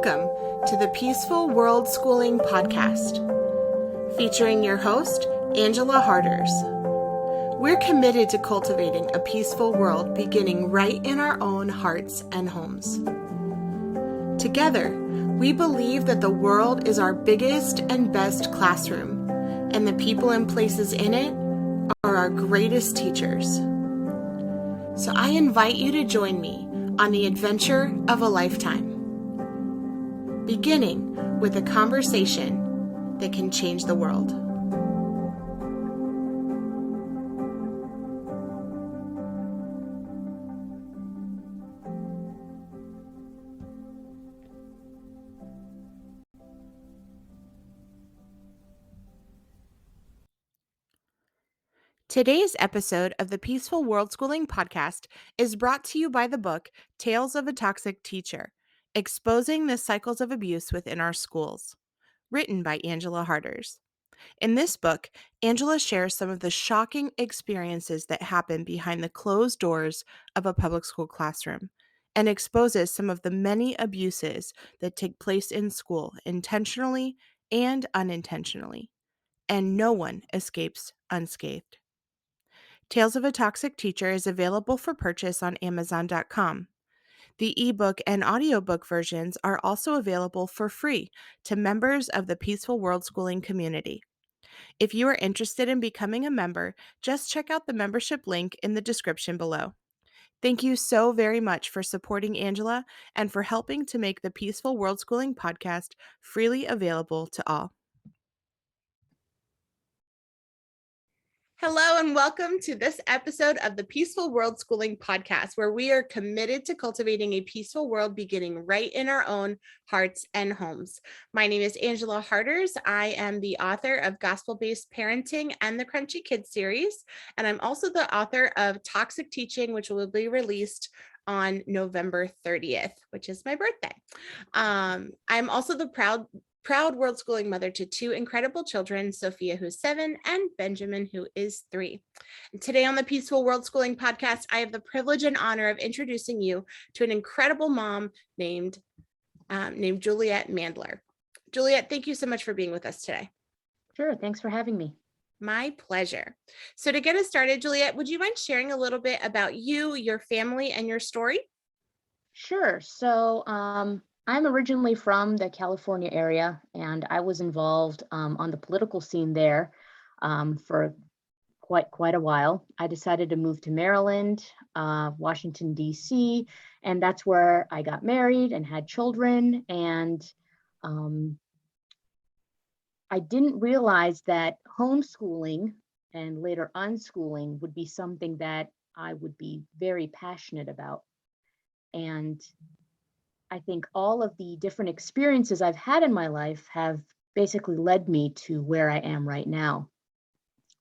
Welcome to the Peaceful Worldschooling podcast, featuring your host, ajharders. We're committed to cultivating a peaceful world beginning right in our own hearts and homes. Together, we believe that the world is our biggest and best classroom, and the people and places in it are our greatest teachers. So I invite you to join me on the adventure of a lifetime, beginning with a conversation that can change the world. Today's episode of the Peaceful Worldschooling podcast is brought to you by the book Tales of a Toxic Teacher: Exposing the Cycles of Abuse Within Our Schools, written by ajharders. In this book, Angela shares some of the shocking experiences that happen behind the closed doors of a public school classroom and exposes some of the many abuses that take place in school intentionally and unintentionally, and no one escapes unscathed. Tales of a Toxic Teacher is available for purchase on Amazon.com. The ebook and audiobook versions are also available for free to members of the Peaceful Worldschooling community. If you are interested in becoming a member, just check out the membership link in the description below. Thank you so very much for supporting Angela and for helping to make the Peaceful Worldschooling podcast freely available to all. Hello and welcome to this episode of the Peaceful Worldschooling podcast, where we are committed to cultivating a peaceful world beginning right in our own hearts and homes. My name is ajharders. I am the author of Gospel-Based Parenting and the Crunchy Kids series, and I'm also the author of Toxic Teaching, which will be released on November 30th, which is my birthday. I'm also the proud worldschooling mother to two incredible children, Sophia, who's 7, and Benjamin, who is 3. And today on the Peaceful Worldschooling podcast, I have the privilege and honor of introducing you to an incredible mom named Juliet Mandler. Juliet, thank you so much for being with us today. Sure, thanks for having me. My pleasure. So to get us started, Juliet, would you mind sharing a little bit about you, your family, and your story? Sure. So I'm originally from the California area, and I was involved on the political scene there for quite a while. I decided to move to Maryland, Washington, D.C., and that's where I got married and had children. And I didn't realize that homeschooling and later unschooling would be something that I would be very passionate about. And I think all of the different experiences I've had in my life have basically led me to where I am right now,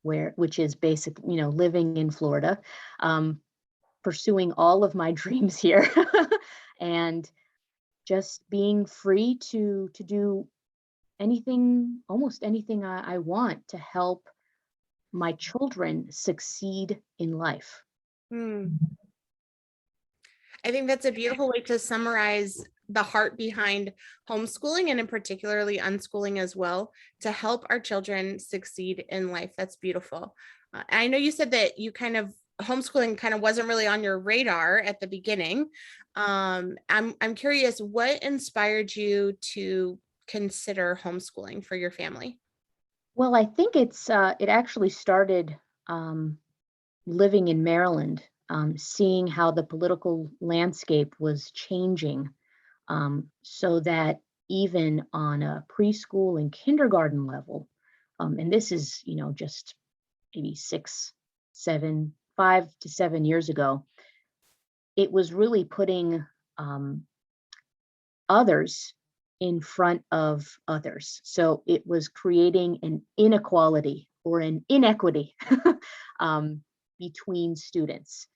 which is basically, living in Florida, pursuing all of my dreams here, and just being free to do almost anything I want to help my children succeed in life. I think that's a beautiful way to summarize the heart behind homeschooling, and in particularly unschooling as well, to help our children succeed in life. That's beautiful. I know you said that you homeschooling kind of wasn't really on your radar at the beginning. I'm curious, what inspired you to consider homeschooling for your family? Well, I think it actually started living in Maryland. Seeing how the political landscape was changing, so that even on a preschool and kindergarten level, and this is, just maybe 5 to 7 years ago, it was really putting others in front of others. So it was creating an inequality or an inequity between students.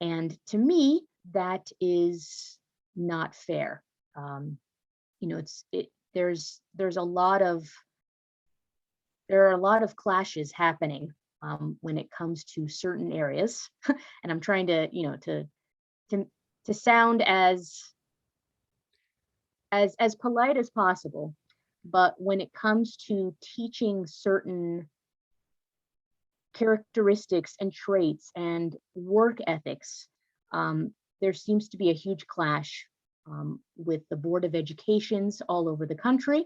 And to me, that is not fair. There are a lot of clashes happening when it comes to certain areas, and I'm trying to sound as as polite as possible. But when it comes to teaching certain characteristics and traits and work ethics, there seems to be a huge clash with the Board of Educations all over the country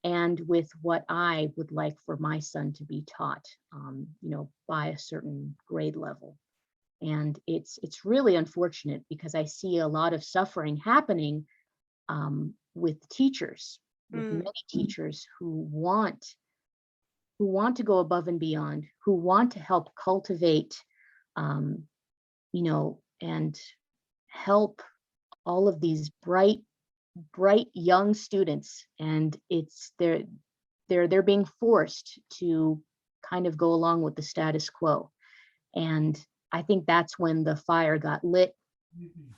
and with what I would like for my son to be taught, by a certain grade level. And it's really unfortunate because I see a lot of suffering happening with teachers, with Mm, many teachers who want to go above and beyond, who want to help cultivate, um, and help all of these bright young students. And they're being forced to kind of go along with the status quo. And I think that's when the fire got lit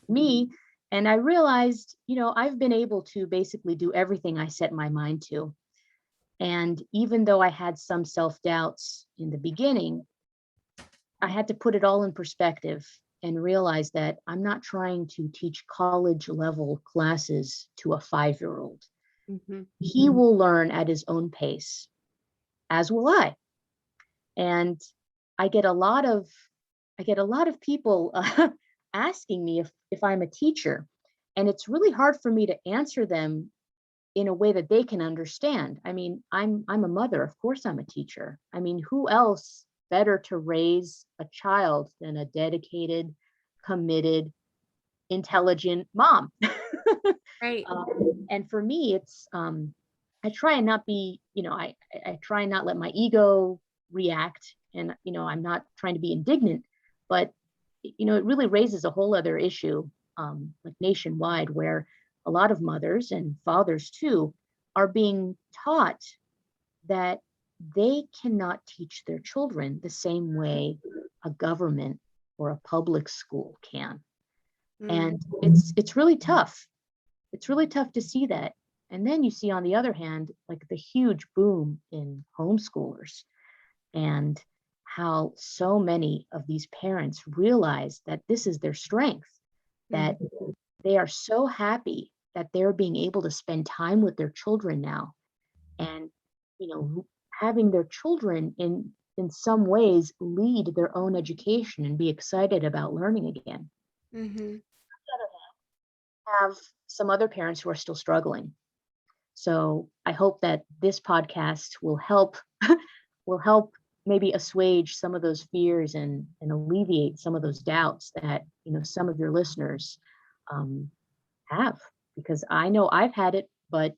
me. And I realized, I've been able to basically do everything I set my mind to. And even though I had some self doubts in the beginning, I had to put it all in perspective and realize that I'm not trying to teach college level classes to a 5-year old. mhm. He will learn at his own pace, as will I. And I get a lot of people asking me if I'm a teacher, and it's really hard for me to answer them in a way that they can understand. I mean, I'm a mother, of course I'm a teacher. I mean, who else better to raise a child than a dedicated, committed, intelligent mom? Right. And for me, it's I try and not be, I try and not let my ego react, and I'm not trying to be indignant, but it really raises a whole other issue, like nationwide, where a lot of mothers and fathers too are being taught that they cannot teach their children the same way a government or a public school can. Mm, And it's really tough. It's really tough to see that. And then you see, on the other hand, like the huge boom in homeschoolers, and how so many of these parents realize that this is their strength, mhm, that they are so happy that they're being able to spend time with their children now, and having their children in some ways lead their own education and be excited about learning again. mhm. Have some other parents who are still struggling. So I hope that this podcast will help will help maybe assuage some of those fears and alleviate some of those doubts that some of your listeners um, have, because I know I've had it, but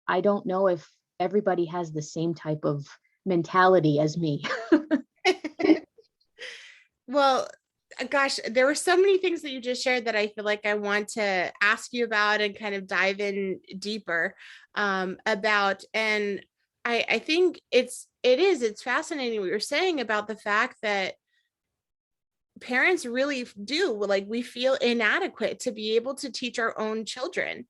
I don't know if everybody has the same type of mentality as me. Well, gosh, there were so many things that you just shared that I feel like I want to ask you about and kind of dive in deeper about. And I think it's fascinating what you're saying about the fact that parents really do, like, we feel inadequate to be able to teach our own children,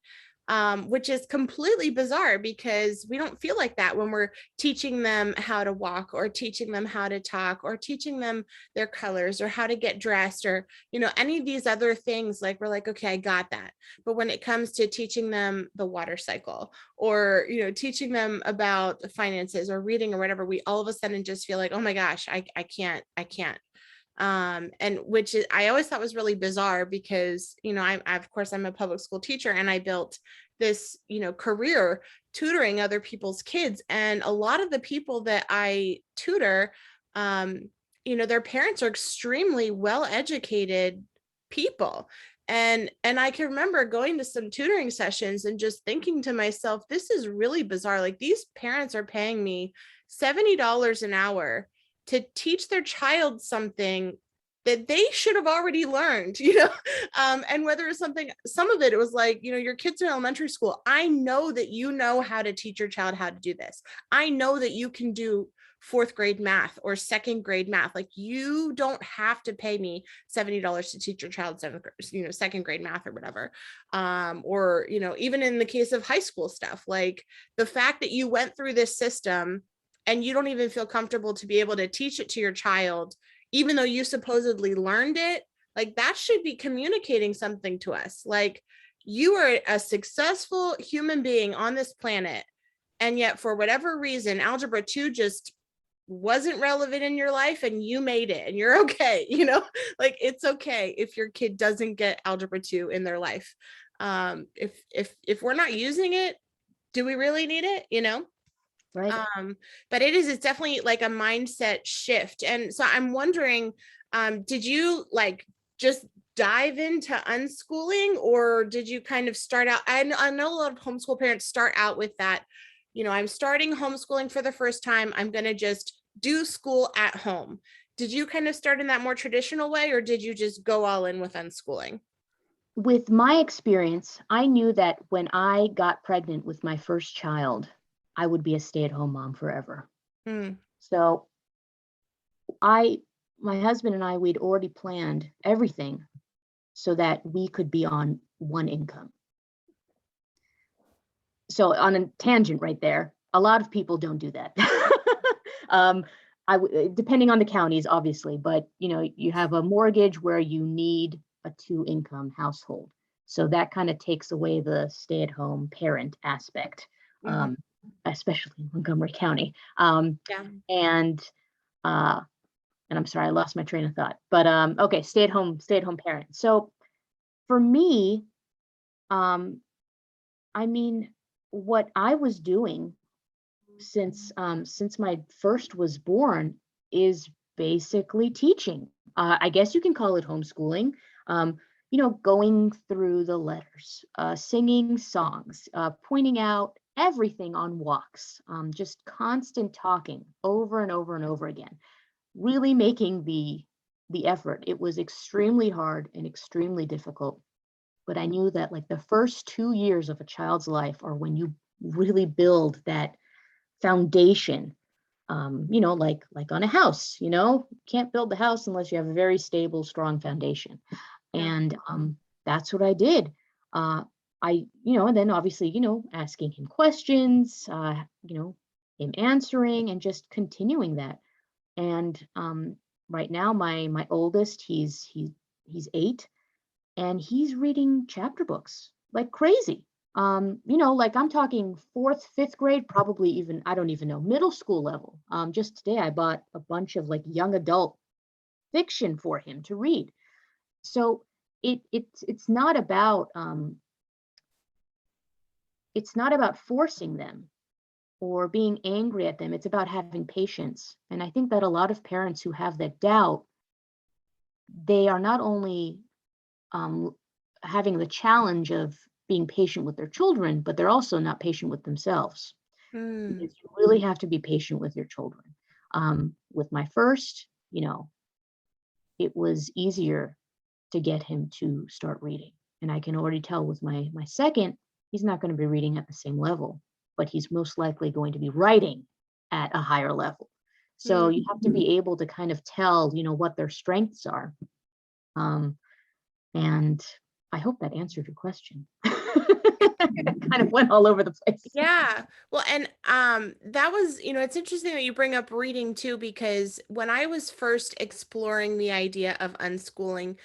which is completely bizarre because we don't feel like that when we're teaching them how to walk or teaching them how to talk or teaching them their colors or how to get dressed or any of these other things. Like, we're like, okay, I got that. But when it comes to teaching them the water cycle or teaching them about finances or reading or whatever, we all of a sudden just feel like, oh my gosh, I can't. And which is, I always thought was really bizarre because I of course I'm a public school teacher, and I built this career tutoring other people's kids, and a lot of the people that I tutor, their parents are extremely well educated people. And I can remember going to some tutoring sessions and just thinking to myself, this is really bizarre. Like, these parents are paying me $70 an hour to teach their child something that they should have already learned, and whether it's something, some of it, it was like, your kids in elementary school, I know that you know how to teach your child how to do this. I know that you can do fourth grade math or second grade math. Like, you don't have to pay me $70 to teach your child second grade math or whatever. Or, even in the case of high school stuff, like the fact that you went through this system and you don't even feel comfortable to be able to teach it to your child, even though you supposedly learned it, like, that should be communicating something to us. Like, you are a successful human being on this planet, and yet for whatever reason algebra 2 just wasn't relevant in your life, and you made it, and you're okay, like it's okay if your kid doesn't get algebra 2 in their life. If we're not using it, do we really need it? Right. But it's definitely like a mindset shift. And so I'm wondering, did you like just dive into unschooling, or did you kind of start out? I know a lot of homeschool parents start out with that, I'm starting homeschooling for the first time. I'm going to just do school at home. Did you kind of start in that more traditional way, or did you just go all in with unschooling? With my experience, I knew that when I got pregnant with my first child, I would be a stay-at-home mom forever. Hmm. So my husband and I, we'd already planned everything so that we could be on one income. So on a tangent right there, a lot of people don't do that. um, depending on the counties, obviously, but you have a mortgage where you need a two-income household. So that kind of takes away the stay-at-home parent aspect, Mhm. especially in Montgomery County. Yeah. And uh, and I'm sorry, I lost my train of thought. But okay, stay-at-home parent. So for me, um, I mean, what I was doing since my first was born is basically teaching. I guess you can call it homeschooling. Um, going through the letters, singing songs, pointing out everything on walks, just constant talking over and over and over again. Really making the effort. It was extremely hard and extremely difficult, but I knew that like the first 2 years of a child's life are when you really build that foundation. Like on a house, can't build the house unless you have a very stable, strong foundation. Yeah. And that's what I did. uh and then obviously, asking him questions, him answering, and just continuing that. And right now, my oldest, he's 8, and he's reading chapter books like crazy. Like I'm talking fourth, fifth grade, probably even, I don't even know, middle school level. Just today I bought a bunch of like young adult fiction for him to read. So it's not about forcing them or being angry at them. It's about having patience. And I think that a lot of parents who have that doubt, they are not only um, having the challenge of being patient with their children, but they're also not patient with themselves, Mm. because you really have to be patient with your children. With my first, it was easier to get him to start reading. And I can already tell with my second, he's not going to be reading at the same level, but he's most likely going to be writing at a higher level. So Mm. you have to be able to kind of tell, what their strengths are. Um, and I hope that answered your question. Kind of went all over the place. Yeah. Well, and that was, it's interesting that you bring up reading too, because when I was first exploring the idea of unschooling,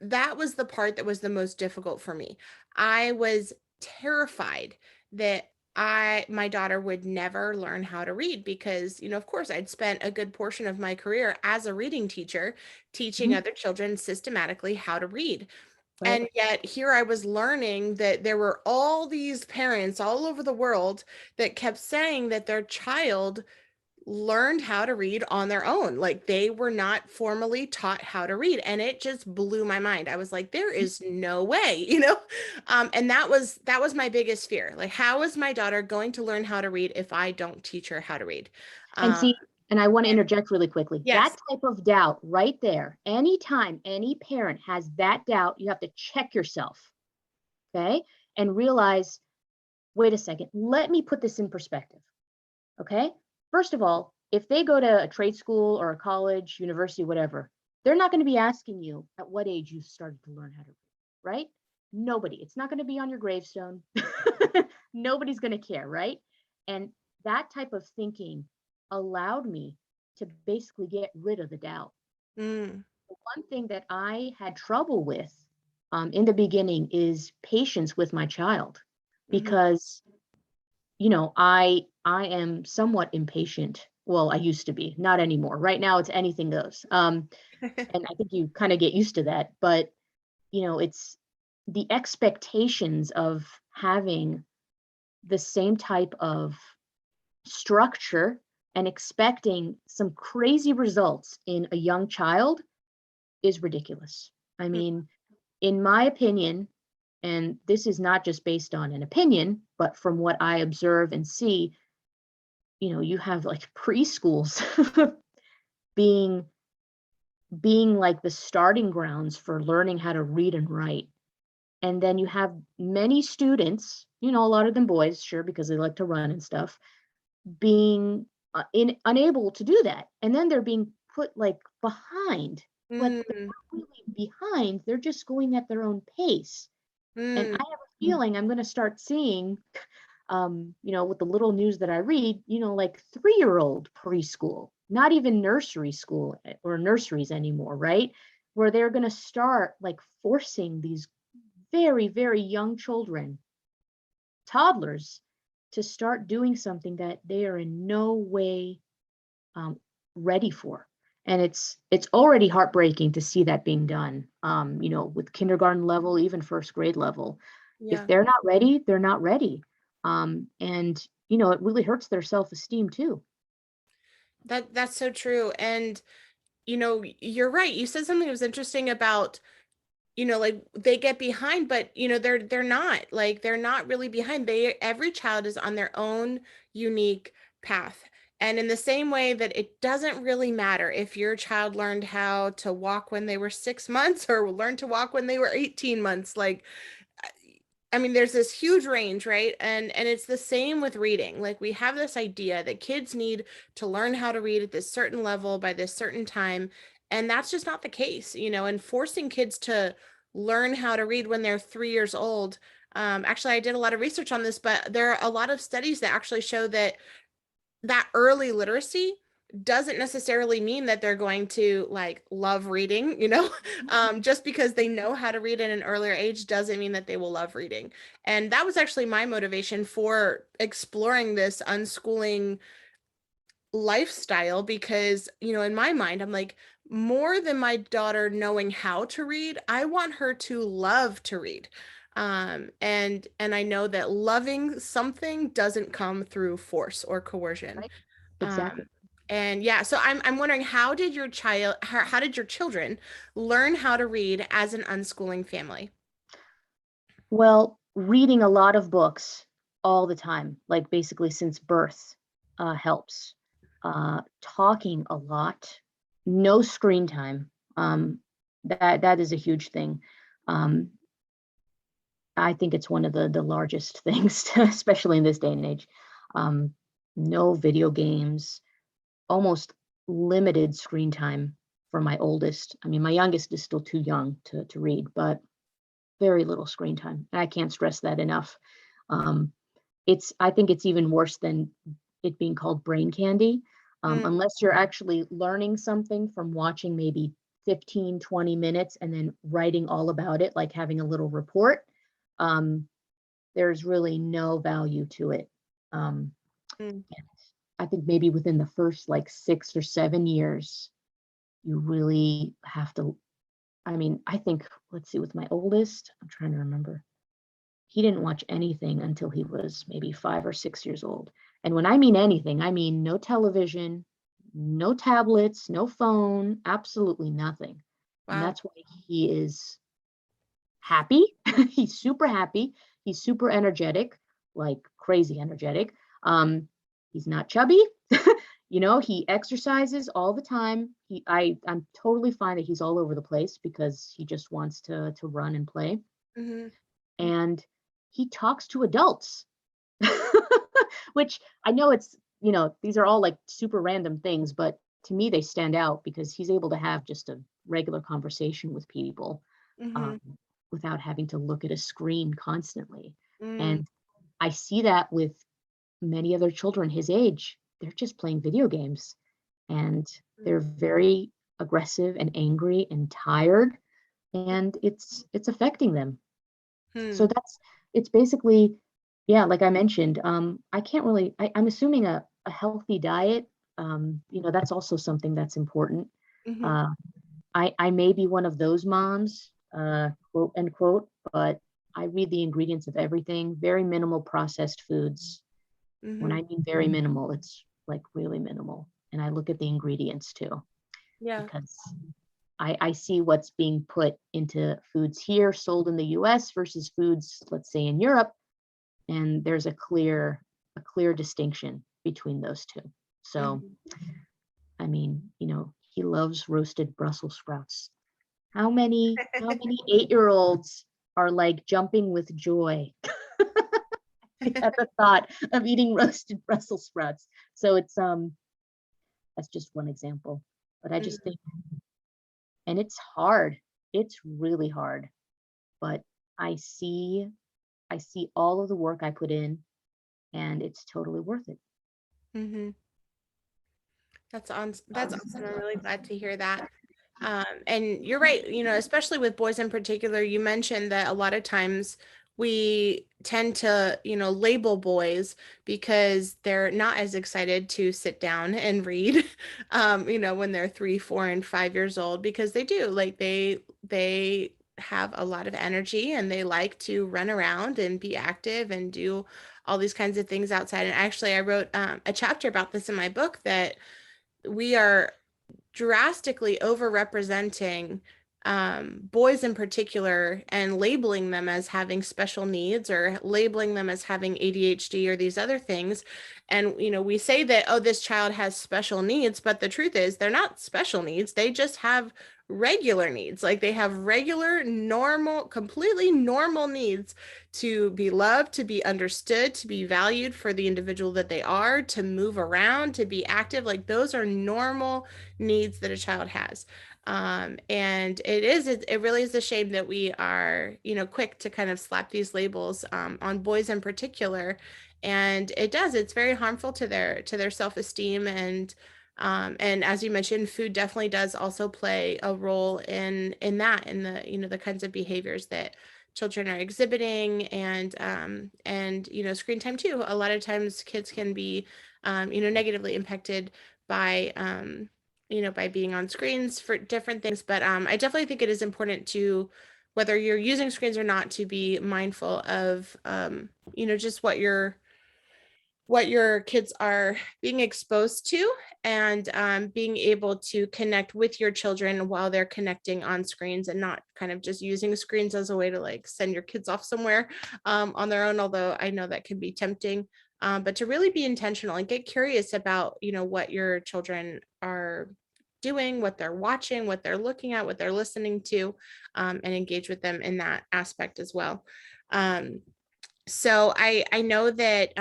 that was the part that was the most difficult for me. I was terrified that my daughter would never learn how to read because, of course, I'd spent a good portion of my career as a reading teacher teaching Mhm. other children systematically how to read. Right. And yet here I was learning that there were all these parents all over the world that kept saying that their child learned how to read on their own. Like they were not formally taught how to read. And it just blew my mind. I was like, there is no way, and that was my biggest fear. Like, how is my daughter going to learn how to read if I don't teach her how to read? And Uh, see, and I want to interject really quickly. That yes. type of doubt right there, anytime any parent has that doubt, you have to check yourself, okay? And realize, wait a second, let me put this in perspective, okay? First of all, if they go to a trade school or a college, university, whatever, they're not going to be asking you at what age you started to learn how to read, right? Nobody. It's not going to be on your gravestone. Nobody's going to care, right? And that type of thinking allowed me to basically get rid of the doubt. Mm. One thing that I had trouble with in the beginning is patience with my child, Mhm. because I am somewhat impatient. Well, I used to be, not anymore. Right now it's anything goes. And I think you kind of get used to that, but it's the expectations of having the same type of structure and expecting some crazy results in a young child is ridiculous. I Mm, mean, in my opinion, and this is not just based on an opinion, but from what I observe and see, you have like preschools being like the starting grounds for learning how to read and write. And then you have many students, a lot of them boys, sure, because they like to run and stuff, being unable to do that. And then they're being put like behind, but they're mm, not really behind. They're just going at their own pace. And mm, I have a feeling I'm going to start seeing, with the little news that I read, like 3-year-old preschool, not even nursery school or nurseries anymore, right? Where they're going to start like forcing these very, very young children, toddlers, to start doing something that they are in no way um, ready for. And it's already heartbreaking to see that being done. With kindergarten level, even first grade level. If yeah. they're not ready, they're not ready. And it really hurts their self-esteem too. That's so true. And you're right. You said something that was interesting about, like they get behind, but they're not. Like they're not really behind. Every child is on their own unique path. And in the same way that it doesn't really matter if your child learned how to walk when they were 6 months or learned to walk when they were 18 months, like I mean, there's this huge range, right? And it's the same with reading. Like we have this idea that kids need to learn how to read at this certain level by this certain time, and that's just not the case, and forcing kids to learn how to read when they're 3 years old. Actually, I did a lot of research on this, but there are a lot of studies that actually show that early literacy doesn't necessarily mean that they're going to like love reading, just because they know how to read at an earlier age doesn't mean that they will love reading. And that was actually my motivation for exploring this unschooling lifestyle because, in my mind, I'm like, more than my daughter knowing how to read, I want her to love to read. And I know that loving something doesn't come through force or coercion. Right. Um, Exactly. and yeah, so I'm wondering how did your children learn how to read as an unschooling family? Well, reading a lot of books all the time, like basically since birth, helps. Talking a lot, no screen time. That is a huge thing. Um, I think it's one of the largest things, especially in this day and age. Um, no video games, almost limited screen time for my oldest. I mean, my youngest is still too young to read, but very little screen time. I can't stress that enough. Um, I think it's even worse than it being called brain candy. Mm, Unless you're actually learning something from watching maybe 15, 20 minutes and then writing all about it, like having a little report. Um, there's really no value to it. Um, mm, I think maybe within the first like 6 or 7 years, you really have to. I mean, I think, let's see, with my oldest, I'm trying to remember. He didn't watch anything until he was maybe 5 or 6 years old. And when I mean anything, I mean no television, no tablets, no phone, absolutely nothing. And wow. that's why he is happy. He's super happy. He's super energetic, like crazy energetic. He's not chubby. He exercises all the time. I'm totally fine that he's all over the place because he just wants to run and play. Hmm. And he talks to adults, which I know these are all like super random things, but to me they stand out because he's able to have just a regular conversation with people, Hmm. um, without having to look at a screen constantly. Mm, And I see that with many other children his age. They're just playing video games and they're very aggressive and angry and tired. and it's affecting them. So Hmm. it's basically, yeah, like I mentioned, I can't really, I'm assuming a healthy diet, that's also something that's important. Hmm. Uh, I may be one of those moms, quote unquote, but I read the ingredients of everything, very minimal processed foods. When Hmm. I mean very minimal, it's like really minimal. And I look at the ingredients too, Yeah. because I see what's being put into foods here sold in the US versus foods, let's say in Europe, and there's a clear distinction between those two. So, Hmm. I mean, he loves roasted Brussels sprouts. How many 8-year-olds are like jumping with joy at the thought of eating roasted Brussels sprouts? So that's just one example. But I just think, and it's hard. It's really hard. But I see I see all of the work I put in, and it's totally worth it. Hmm. That's awesome. I'm really glad to hear that. And you're right, especially with boys in particular, you mentioned that a lot of times we tend to, label boys because they're not as excited to sit down and read, when they're 3, 4, and 5 years old, because they do, like they have a lot of energy and they like to run around and be active and do all these kinds of things outside. And actually, I wrote a chapter about this in my book that we are drastically overrepresenting boys in particular and labeling them as having special needs or labeling them as having ADHD or these other things. And, we say that, oh, this child has special needs, but the truth is they're not special needs. They just have regular needs. Like they have regular, normal, completely normal needs to be loved, to be understood, to be valued for the individual that they are, to move around, to be active. Like those are normal needs that a child has. And it really is a shame that we are, quick to kind of slap these labels on boys in particular. And it's very harmful to their self-esteem. And as you mentioned, food definitely does also play a role in that, in the, the kinds of behaviors that children are exhibiting, and screen time too. A lot of times kids can be negatively impacted by by being on screens for different things. But I definitely think it is important to, whether you're using screens or not, to be mindful of just what your kids are being exposed to, and being able to connect with your children while they're connecting on screens, and not kind of just using screens as a way to like send your kids off somewhere on their own, although I know that can be tempting. But to really be intentional and get curious about what your children are doing, what they're watching, what they're looking at, what they're listening to, and engage with them in that aspect as well. So I know that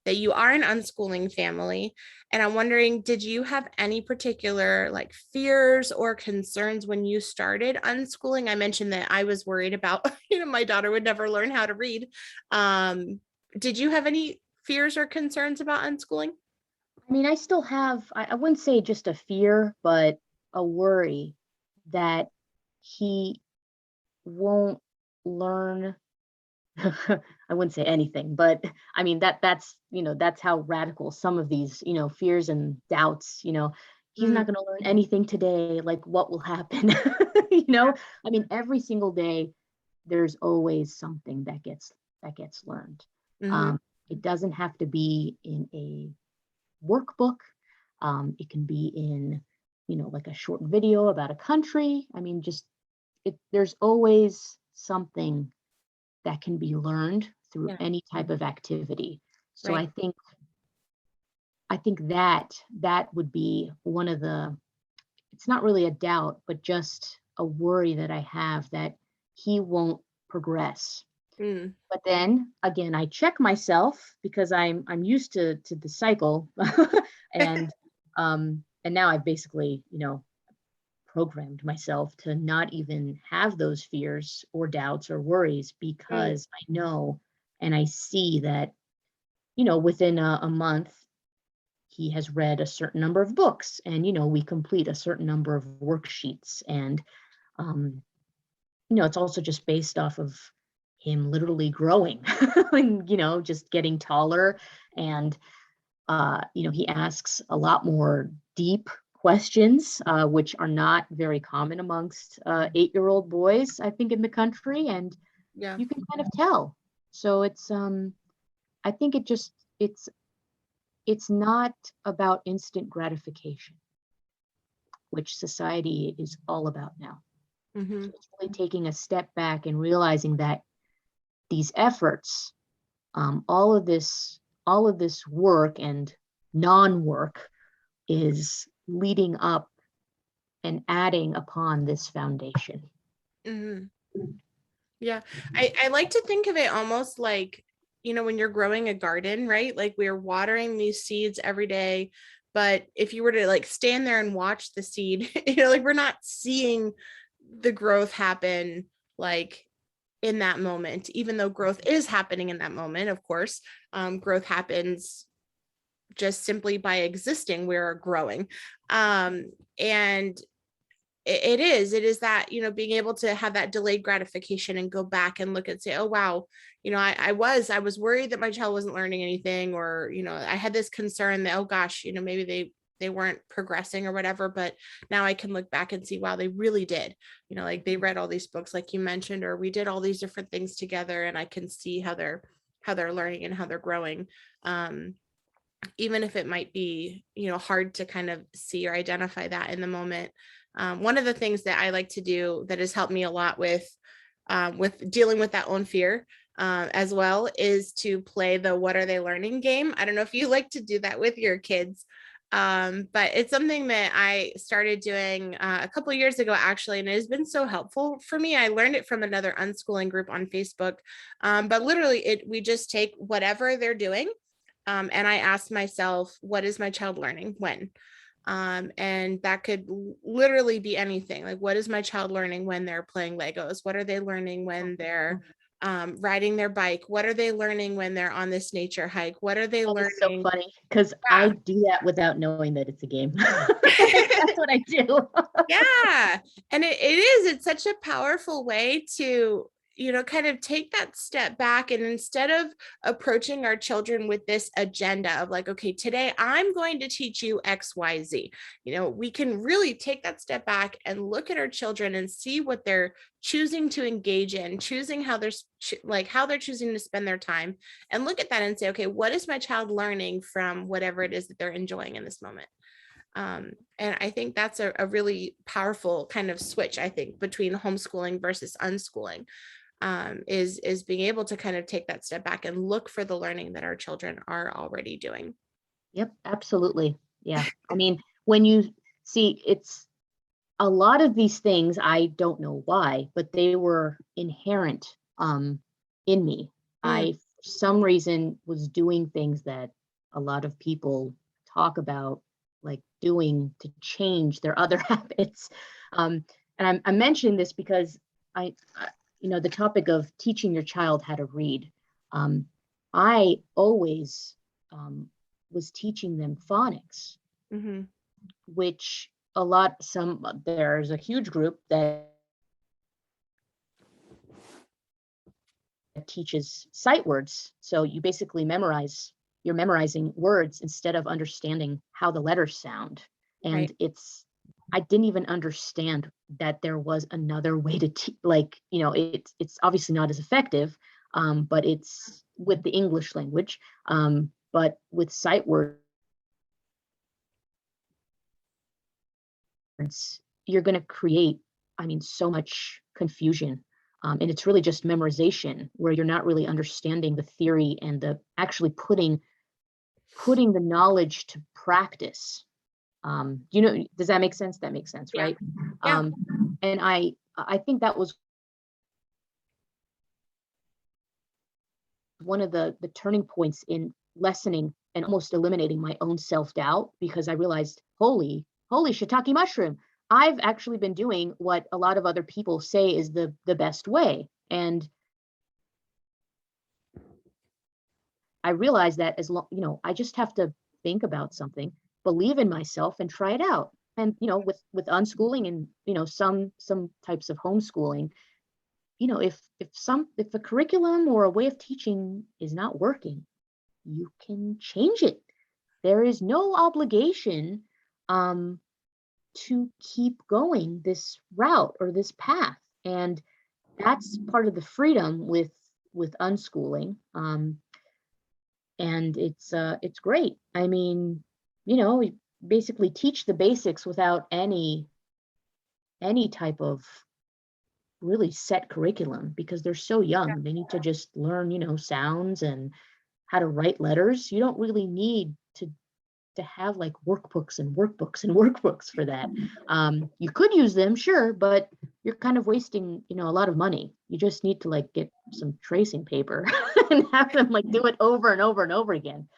you are an unschooling family, and I'm wondering, did you have any particular like fears or concerns when you started unschooling? I mentioned that I was worried about my daughter would never learn how to read. Um, did you have any fears or concerns about unschooling? I mean, I still have, I wouldn't say just a fear, but a worry that he won't learn. I wouldn't say anything, but I mean that's how radical some of these, fears and doubts, he's Mm, not going to learn anything today, like what will happen? you yeah. know, I mean every single day there's always something that gets learned. Hmm. Um, it doesn't have to be in a workbook. It can be in, like a short video about a country. I mean, just there's always something that can be learned through Yeah. any type of activity. So Right. I think that would be one of the, it's not really a doubt, but just a worry that I have that he won't progress. Mm, But then again, I check myself because I'm used to the cycle, and now I've basically, programmed myself to not even have those fears or doubts or worries mm, because I know and I see that, within a month, he has read a certain number of books and, we complete a certain number of worksheets. And um, it's also just based off of him literally growing and, just getting taller. And, he asks a lot more deep questions, which are not very common amongst 8-year-old boys, I think, in the country. And Yeah. you can kind of tell. So I think it's not about instant gratification, which society is all about now. Mm-hmm. So it's really taking a step back and realizing that these efforts, all of this work and non-work is leading up and adding upon this foundation. Mm-hmm. Yeah. I like to think of it almost like, when you're growing a garden, right? Like we're watering these seeds every day. But if you were to like stand there and watch the seed, like we're not seeing the growth happen like in that moment, even though growth is happening in that moment, of course. Growth happens just simply by existing, we're growing. And it is that, being able to have that delayed gratification and go back and look and say, oh wow, I was worried that my child wasn't learning anything, or I had this concern that, oh gosh, maybe they weren't progressing or whatever, but now I can look back and see, wow, they really did. Like they read all these books like you mentioned, or we did all these different things together, and I can see how they're learning and how they're growing. Even if it might be, hard to kind of see or identify that in the moment. One of the things that I like to do that has helped me a lot with dealing with that own fear, as well, is to play the "What are they learning?" game. I don't know if you like to do that with your kids, but it's something that I started doing a couple of years ago, actually, and it has been so helpful for me. I learned it from another unschooling group on Facebook, but literally, we just take whatever they're doing. And I asked myself, what is my child learning when? And that could literally be anything. Like, what is my child learning when they're playing Legos? What are they learning when they're riding their bike? What are they learning when they're on this nature hike? What are they That is so learning? funny because I do that without knowing that it's a game. That's what I do. Yeah. And it's such a powerful way to, kind of take that step back. And instead of approaching our children with this agenda of like, okay, today I'm going to teach you XYZ, we can really take that step back and look at our children and see what they're choosing to engage in, choosing how how they're choosing to spend their time, and look at that and say, okay, what is my child learning from whatever it is that they're enjoying in this moment? And I think that's a really powerful kind of switch, I think, between homeschooling versus unschooling, is being able to kind of take that step back and look for the learning that our children are already doing. Yep, absolutely. Yeah. I mean, when you see, it's a lot of these things, I don't know why, but they were inherent in me. Mm, I, for some reason, was doing things that a lot of people talk about, like doing to change their other habits. And I'm mentioning this because the topic of teaching your child how to read. Um, I always was teaching them phonics, mhm. which there's a huge group that teaches sight words. So you're memorizing words instead of understanding how the letters sound. Right. And I didn't even understand that there was another way to teach. Like, it's obviously not as effective, but it's with the English language. But with sight words, you're going to create, so much confusion. And it's really just memorization where you're not really understanding the theory and the actually putting the knowledge to practice. Does that make sense? That makes sense, Yeah. right? Yeah. And I think that was one of the turning points in lessening and almost eliminating my own self-doubt, because I realized, holy shiitake mushroom, I've actually been doing what a lot of other people say is the best way. And I realized that as long, I just have to think about something, believe in myself, and try it out. And with unschooling and some types of homeschooling, if a curriculum or a way of teaching is not working, you can change it. There is no obligation um, to keep going this route or this path, and that's part of the freedom with unschooling. And it's great. I mean, you basically teach the basics without any type of really set curriculum because they're so young. They need to just learn, sounds and how to write letters. You don't really need to have like workbooks and workbooks and workbooks for that. You could use them, sure, but you're kind of wasting, a lot of money. You just need to like get some tracing paper and have them like do it over and over and over again.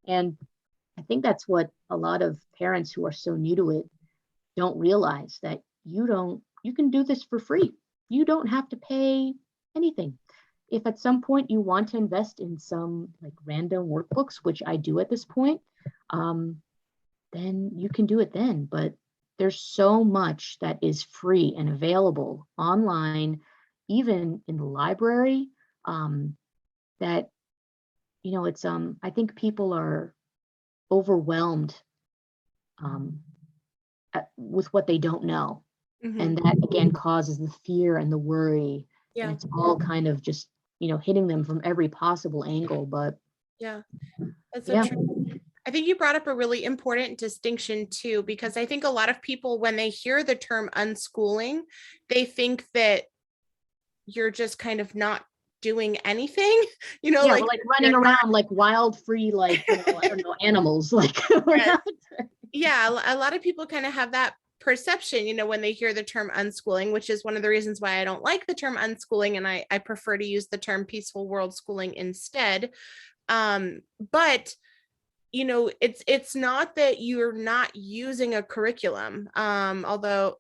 And I think that's what a lot of parents who are so new to it don't realize, that you can do this for free. You don't have to pay anything. If at some point you want to invest in some like random workbooks, which I do at this point, then you can do it then. But there's so much that is free and available online, even in the library, that, it's, I think people are overwhelmed with what they don't know. And Mhm. that again causes the fear and the worry. And Yeah. it's all kind of just, hitting them from every possible angle. But Yeah. That's so yeah, true. I think you brought up a really important distinction too, because I think a lot of people, when they hear the term unschooling, they think that you're just kind of not doing anything, yeah, we're like like you're running around like wild, free, like, I don't not. know, animals. Like we're Yeah. not. Yeah, a lot of people kind of have that perception, when they hear the term unschooling, which is one of the reasons why I don't like the term unschooling, and I prefer to use the term peaceful world schooling instead. But it's not that you're not using a curriculum. Although,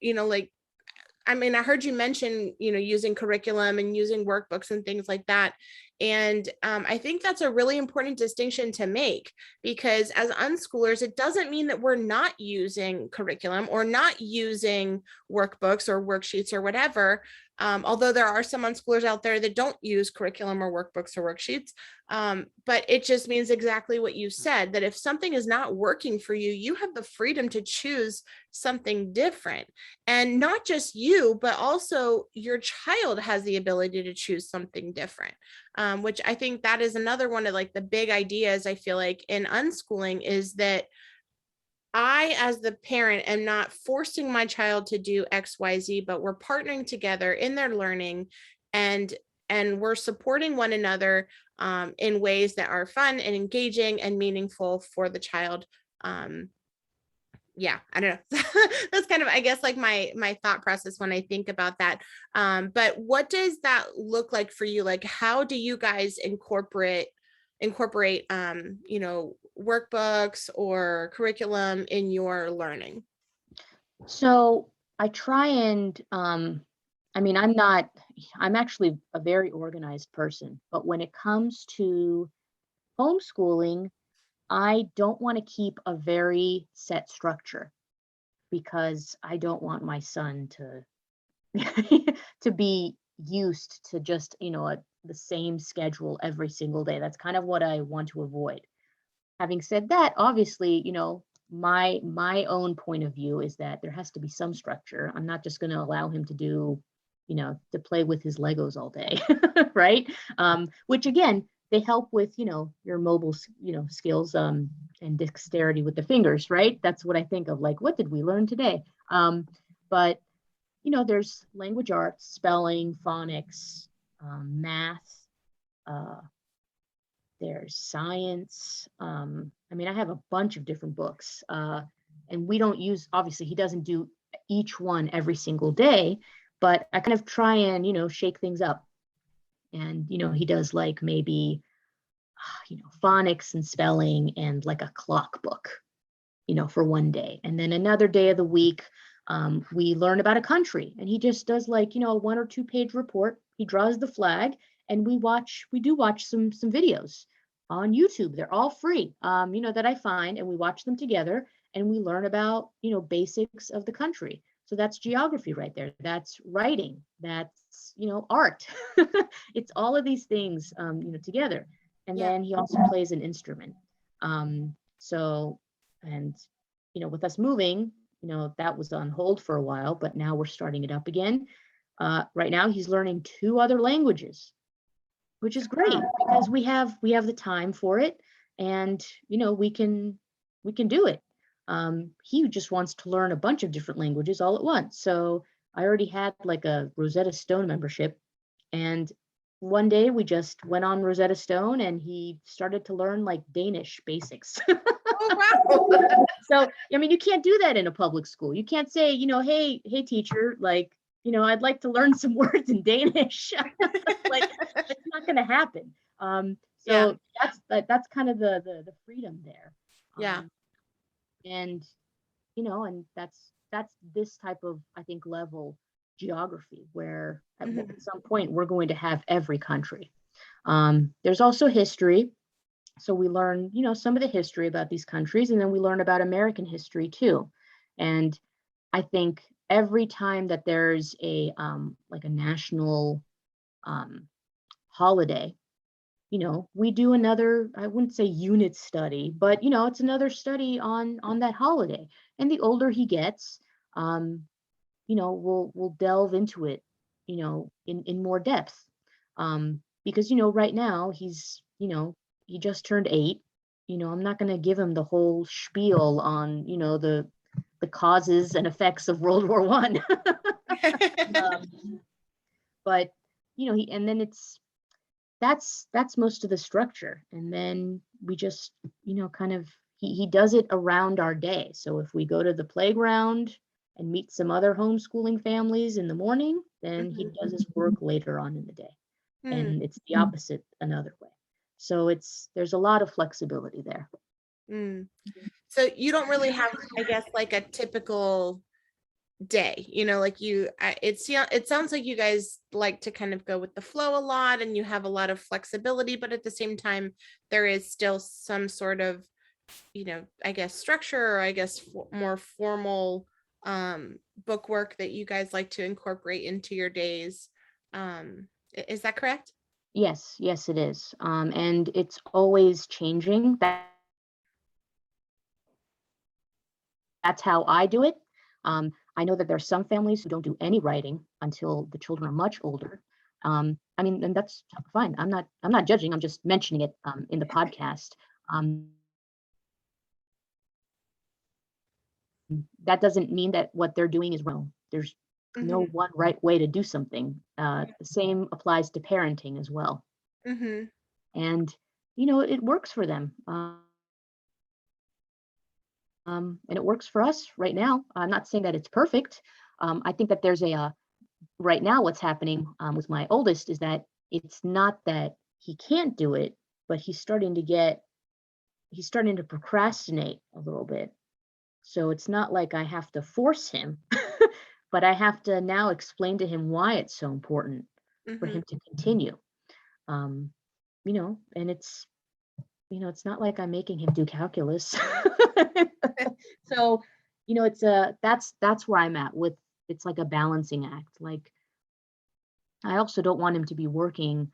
I mean, I heard you mention, using curriculum and using workbooks and things like that. And I think that's a really important distinction to make, because as unschoolers, it doesn't mean that we're not using curriculum or not using workbooks or worksheets or whatever. Although there are some unschoolers out there that don't use curriculum or workbooks or worksheets. But it just means exactly what you said, that if something is not working for you, you have the freedom to choose something different. And not just you, but also your child has the ability to choose something different, which I think that is another one of like the big ideas I feel like in unschooling, is that I, as the parent, am not forcing my child to do XYZ, but we're partnering together in their learning, and we're supporting one another in ways that are fun and engaging and meaningful for the child. Um, yeah, I don't know. That's kind of, I guess, like my thought process when I think about that. But what does that look like for you? Like, how do you guys incorporate workbooks or curriculum in your learning? So I try and, I mean, I'm actually a very organized person, but when it comes to homeschooling, I don't want to keep a very set structure because I don't want my son to to be used to just, the same schedule every single day. That's kind of what I want to avoid. Having said that, obviously, my own point of view is that there has to be some structure. I'm not just going to allow him to do, to play with his Legos all day, right? Which again, they help with, your mobile, skills, and dexterity with the fingers, right? That's what I think of. Like, what did we learn today? But there's language arts, spelling, phonics, math. Uh, there's science. I mean, I have a bunch of different books, and we don't use. Obviously, he doesn't do each one every single day, but I kind of try and shake things up. And he does like maybe phonics and spelling and like a clock book, for one day. And then another day of the week, we learn about a country, and he just does like, a 1 or 2 page report. He draws the flag, and we do watch some videos on YouTube. They're all free, that I find, and we watch them together, and we learn about, basics of the country. So that's geography right there. That's writing. That's, art. It's all of these things, together. And Yeah. then he also plays an instrument. So, and, with us moving, that was on hold for a while, but now we're starting it up again. Right now he's learning two other languages, which is great Wow. because we have the time for it, and we can do it. He just wants to learn a bunch of different languages all at once. So I already had like a Rosetta Stone membership, and one day we just went on Rosetta Stone and he started to learn like Danish basics. Oh, wow. So, I mean, you can't do that in a public school. You can't say, hey, teacher, like, I'd like to learn some words in Danish. Like, that's not going to happen. Yeah. So that's kind of the freedom there. Yeah. Um, and and that's this type of, I think, level geography where Mhm. at some point we're going to have every country. There's also history. So we learn, some of the history about these countries, and then we learn about American history too. And I think every time that there's a like a national um, holiday, we do another, I wouldn't say unit study, but it's another study on that holiday. And the older he gets, um, we'll delve into it, in more depth. Because right now he just turned 8. I'm not going to give him the whole spiel on the causes and effects of World War I. um, but he and then that's most of the structure, and then we just kind of he does it around our day. So if we go to the playground and meet some other homeschooling families in the morning, then he Mhm. does his work later on in the day, Mm, and it's the opposite another way. So there's a lot of flexibility there. mm. So you don't really have, I guess, like a typical day, like it sounds like you guys like to kind of go with the flow a lot and you have a lot of flexibility, but at the same time, there is still some sort of, I guess structure, or I guess more formal book work that you guys like to incorporate into your days. Is that correct? Yes, it is. And it's always changing. That's how I do it. I know that there's some families who don't do any writing until the children are much older. I mean, and that's fine. I'm not judging. I'm just mentioning it in the podcast. Um, that doesn't mean that what they're doing is wrong. There's no Mm-hmm. one right way to do something. The same applies to parenting as well. Mm-hmm. And it works for them. And it works for us right now. I'm not saying that it's perfect. I think that there's right now what's happening with my oldest is that it's not that he can't do it, but he's starting to procrastinate a little bit. So it's not like I have to force him, but I have to now explain to him why it's so important for Mm-hmm. him to continue. um, and it's not like I'm making him do calculus. So it's that's where I'm at with. It's like a balancing act. Like, I also don't want him to be working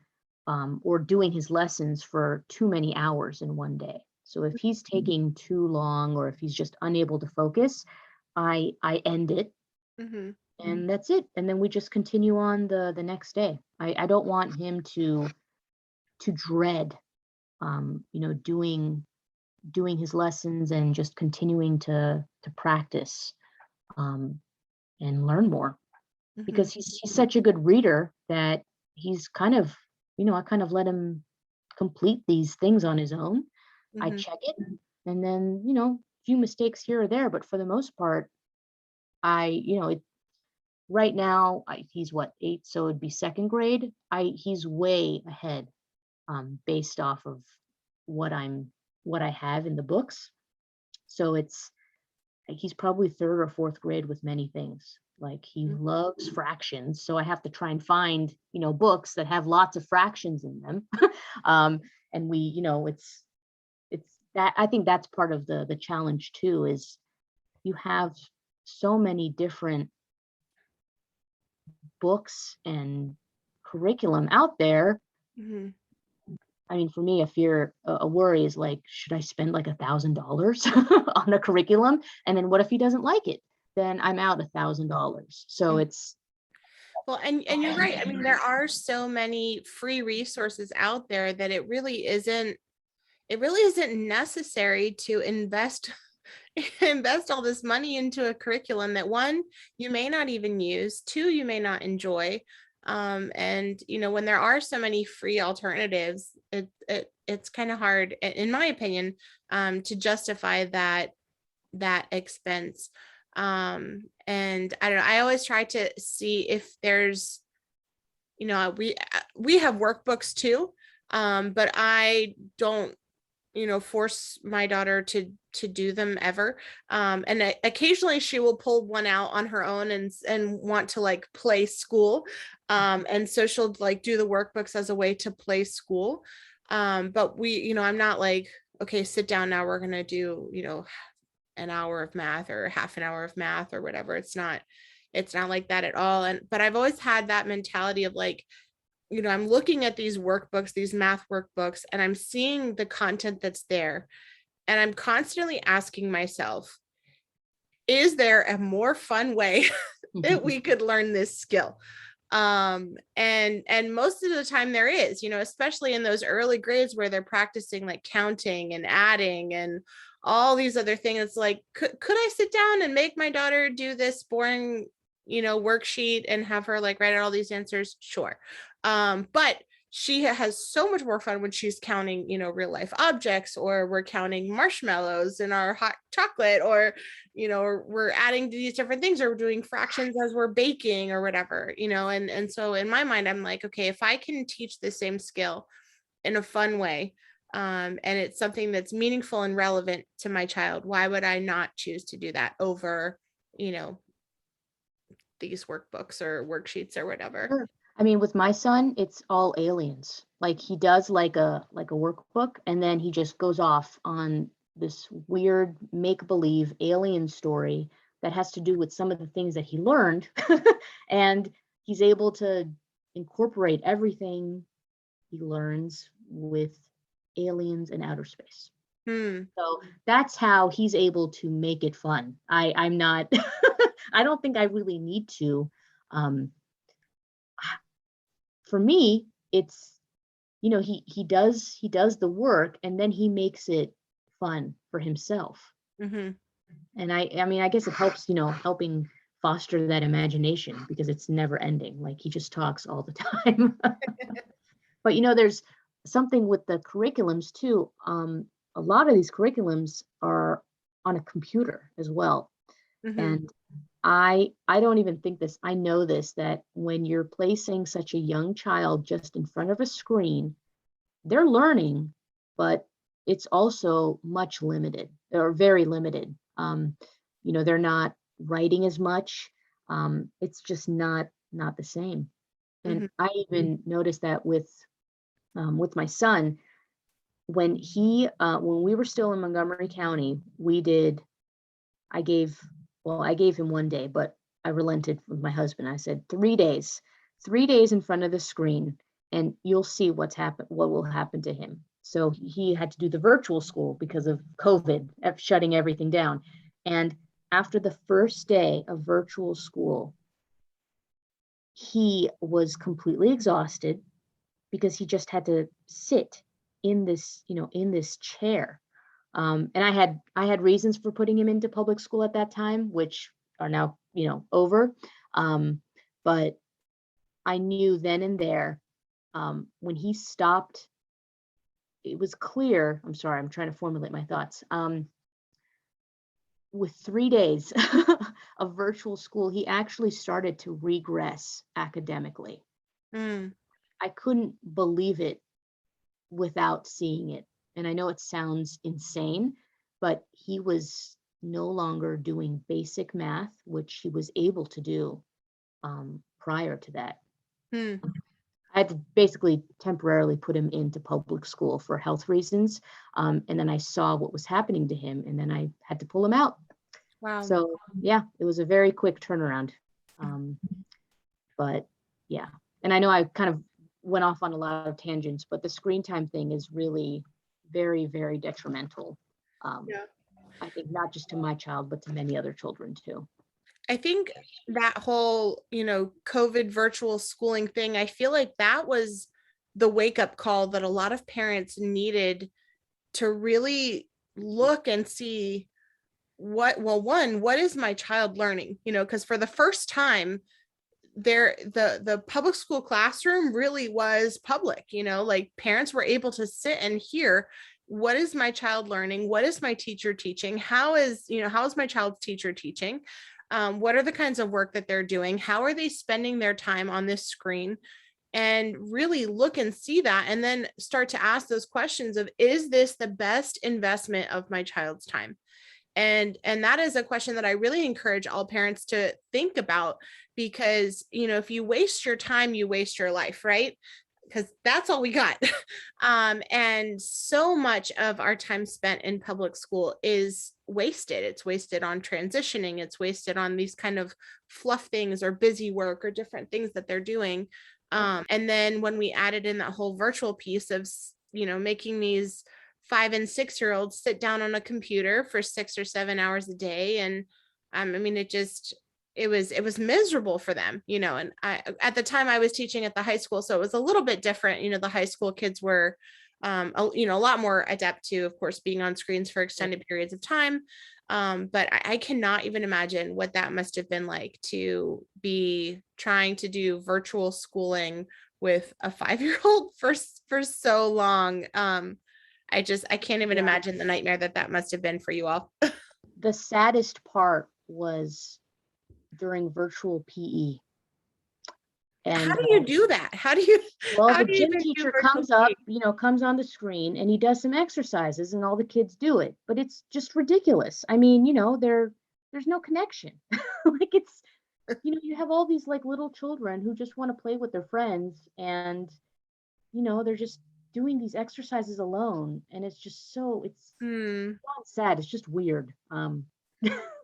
or doing his lessons for too many hours in one day. So if he's taking too long, or if he's just unable to focus, I end it, Mm-hmm. and that's it. And then we just continue on the next day. I don't want him to dread doing his lessons and just continuing to practice um, and learn more, Mm-hmm. because he's such a good reader that he's kind of, I kind of let him complete these things on his own. I Mm-hmm. check it, and then, few mistakes here or there, but for the most part, it right now, he's what, 8, so it'd be second grade. He's way ahead, based off of what I have in the books. So he's probably third or fourth grade with many things. Like, he loves fractions, so I have to try and find books that have lots of fractions in them. um, and we, it's that, I think that's part of the challenge too, is you have so many different books and curriculum out there. Hmm. I mean, for me, a worry is like, should I spend like $1,000 on a curriculum? And then what if he doesn't like it? Then I'm out $1,000. So it's, Well, and you're right. I mean, there are so many free resources out there that it really isn't necessary to invest all this money into a curriculum that, one, you may not even use, two, you may not enjoy. And when there are so many free alternatives, it's kind of hard, in my opinion, to justify that expense. And I don't know, I always try to see if there's, we have workbooks too, but I don't force my daughter to do them ever. And occasionally she will pull one out on her own and want to like play school. And so she'll like do the workbooks as a way to play school. But I'm not like, okay, sit down now, we're gonna do an hour of math or half an hour of math or whatever. It's not like that at all. But I've always had that mentality of like, I'm looking at these workbooks, these math workbooks, and I'm seeing the content that's there. And I'm constantly asking myself, is there a more fun way that we could learn this skill? And most of the time there is, especially in those early grades where they're practicing like counting and adding and all these other things. It's like, could I sit down and make my daughter do this boring, worksheet and have her like write out all these answers? Sure. But she has so much more fun when she's counting, real life objects, or we're counting marshmallows in our hot chocolate, or, or we're adding these different things, or we're doing fractions as we're baking or whatever, and so in my mind, I'm like, okay, if I can teach the same skill in a fun way, and it's something that's meaningful and relevant to my child, why would I not choose to do that over, these workbooks or worksheets or whatever? sure. I mean, with my son, it's all aliens. Like he does like a workbook, and then he just goes off on this weird make-believe alien story that has to do with some of the things that he learned. And he's able to incorporate everything he learns with aliens and outer space. Hmm. So that's how he's able to make it fun. I'm not I don't think I really need to. Um, for me, it's he does the work, and then he makes it fun for himself. Mm-hmm. And I mean, I guess it helps, helping foster that imagination, because it's never ending. Like he just talks all the time. But there's something with the curriculums too. A lot of these curriculums are on a computer as well. Mm-hmm. And I don't even think this, I know this, that when you're placing such a young child just in front of a screen, they're learning, but it's also much limited, or very limited. They're not writing as much. It's just not the same. And Mm-hmm. I even noticed that with my son, when we were still in Montgomery County, I gave him one day, but I relented with my husband. I said 3 days in front of the screen, and you'll see what will happen to him. So he had to do the virtual school because of COVID shutting everything down. And after the first day of virtual school, he was completely exhausted because he just had to sit in this chair. And I had reasons for putting him into public school at that time, which are now, over. But I knew then and there, when he stopped, it was clear. I'm sorry, I'm trying to formulate my thoughts. With 3 days of virtual school, he actually started to regress academically. Mm. I couldn't believe it without seeing it. And I know it sounds insane, but he was no longer doing basic math, which he was able to do prior to that. Hmm. I had to basically temporarily put him into public school for health reasons. And then I saw what was happening to him, and then I had to pull him out. Wow. So, yeah, it was a very quick turnaround. Um, but Yeah. And I know I kind of went off on a lot of tangents, but the screen time thing is really very, very detrimental. Um, Yeah. I think not just to my child, but to many other children too. I think that whole, COVID virtual schooling thing, I feel like that was the wake up call that a lot of parents needed to really look and see what is my child learning? Because for the first time, the public school classroom really was public, like parents were able to sit and hear, what is my child learning, what is my teacher teaching, how is my child's teacher teaching, what are the kinds of work that they're doing, how are they spending their time on this screen, and really look and see that, and then start to ask those questions of, is this the best investment of my child's time? And that is a question that I really encourage all parents to think about, because if you waste your time, you waste your life, right? Because that's all we got. And so much of our time spent in public school is wasted. It's wasted on transitioning, it's wasted on these kind of fluff things or busy work or different things that they're doing. And then when we added in that whole virtual piece of making these 5 and 6 year olds sit down on a computer for 6 or 7 hours a day, and I mean, it was miserable for them, and at the time I was teaching at the high school, so it was a little bit different. The high school kids were a lot more adept to, of course, being on screens for extended periods of time. But I cannot even imagine what that must have been like to be trying to do virtual schooling with a 5 year old for so long. I can't even Yeah. imagine the nightmare that must have been for you all. The saddest part was during virtual PE. How And do you do that? well, How the do you gym even do teacher virtual comes up, PE? comes on the screen and he does some exercises and all the kids do it. But it's just ridiculous. I mean, there's no connection. Like you have all these like little children who just want to play with their friends and they're just doing these exercises alone and it's Hmm. not sad, it's just weird.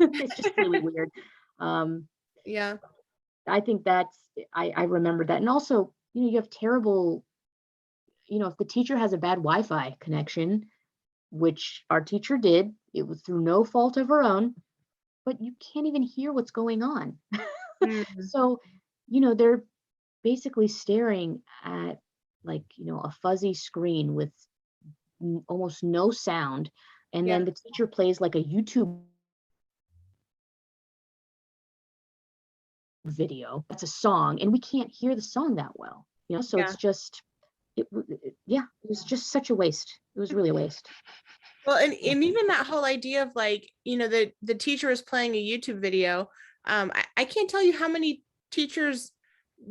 It's just really weird. um Yeah. I think I remember that. And also, you have terrible, if the teacher has a bad Wi-Fi connection, which our teacher did, it was through no fault of her own, but you can't even hear what's going on. Hmm. So, they're basically staring at like, a fuzzy screen with almost no sound. And Yeah. then the teacher plays like a YouTube video. It's a song, and we can't hear the song that well. So Yeah. it's just, yeah, it was just such a waste. It was really a waste. Well, and, Yeah. and even that whole idea of, like, the teacher is playing a YouTube video. I can't tell you how many teachers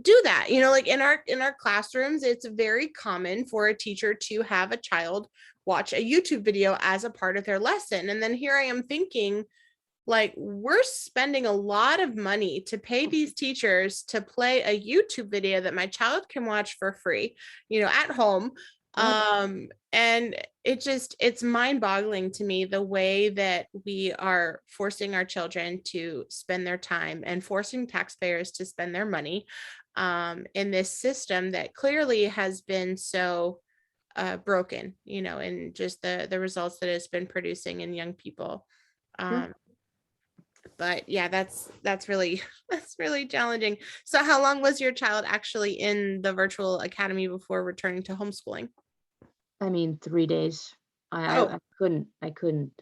do that. Like in our classrooms, it's very common for a teacher to have a child watch a YouTube video as a part of their lesson. And then here I am thinking, like, we're spending a lot of money to pay these teachers to play a YouTube video that my child can watch for free, at home. Yep. And it's mind-boggling to me, the way that we are forcing our children to spend their time and forcing taxpayers to spend their money in this system that clearly has been so broken, and just the results that it's been producing in young people. Sure. Um, but yeah, that's really that's really challenging. So how long was your child actually in the virtual academy before returning to homeschooling? I mean, 3 days. Oh. I couldn't, I couldn't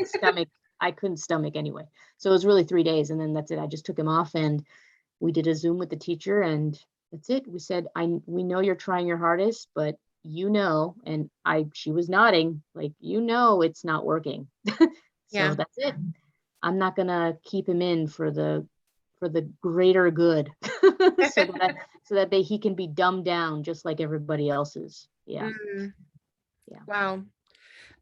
stomach, anyway. So it was really 3 days, and then that's it. I just took him off, and we did a Zoom with the teacher, and that's it. We said, we know you're trying your hardest, but and she was nodding, like, it's not working. So Yeah. that's it. I'm not gonna keep him in for the greater good, so that he can be dumbed down just like everybody else's. Yeah, Mm, yeah. wow.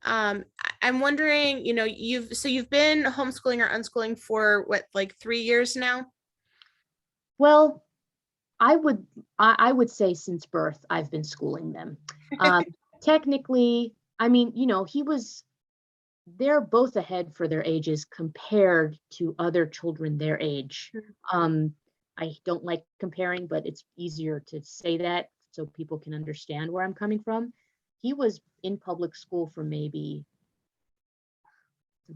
I'm wondering, you've been homeschooling or unschooling for what, like 3 years now? Well, I would I would say since birth I've been schooling them. Um, Technically, I mean, they're both ahead for their ages compared to other children their age. Um, I don't like comparing, but it's easier to say that so people can understand where I'm coming from. He was in public school for maybe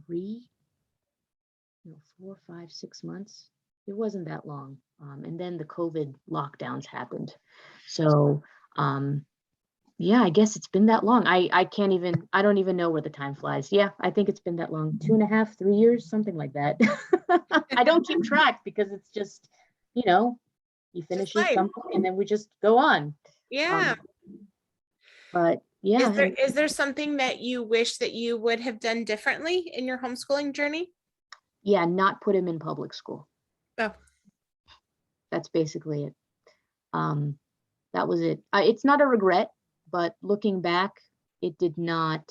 3, 4, 5, 6 months. It wasn't that long. And then the COVID lockdowns happened. So, yeah, I guess it's been that long. I can't even, I don't even know where the time flies. Yeah, I think it's been that long, 2.5, 3 years, something like that. I don't keep track because it's just, you know, he Just finishes life. something and then we just go on. Yeah. Um, but Is yeah, there is there something that you wish that you would have done differently in your homeschooling journey? yeah, not put him in public school. Oh, That's basically it. Um, that was it. It's not a regret, but looking back, it did not.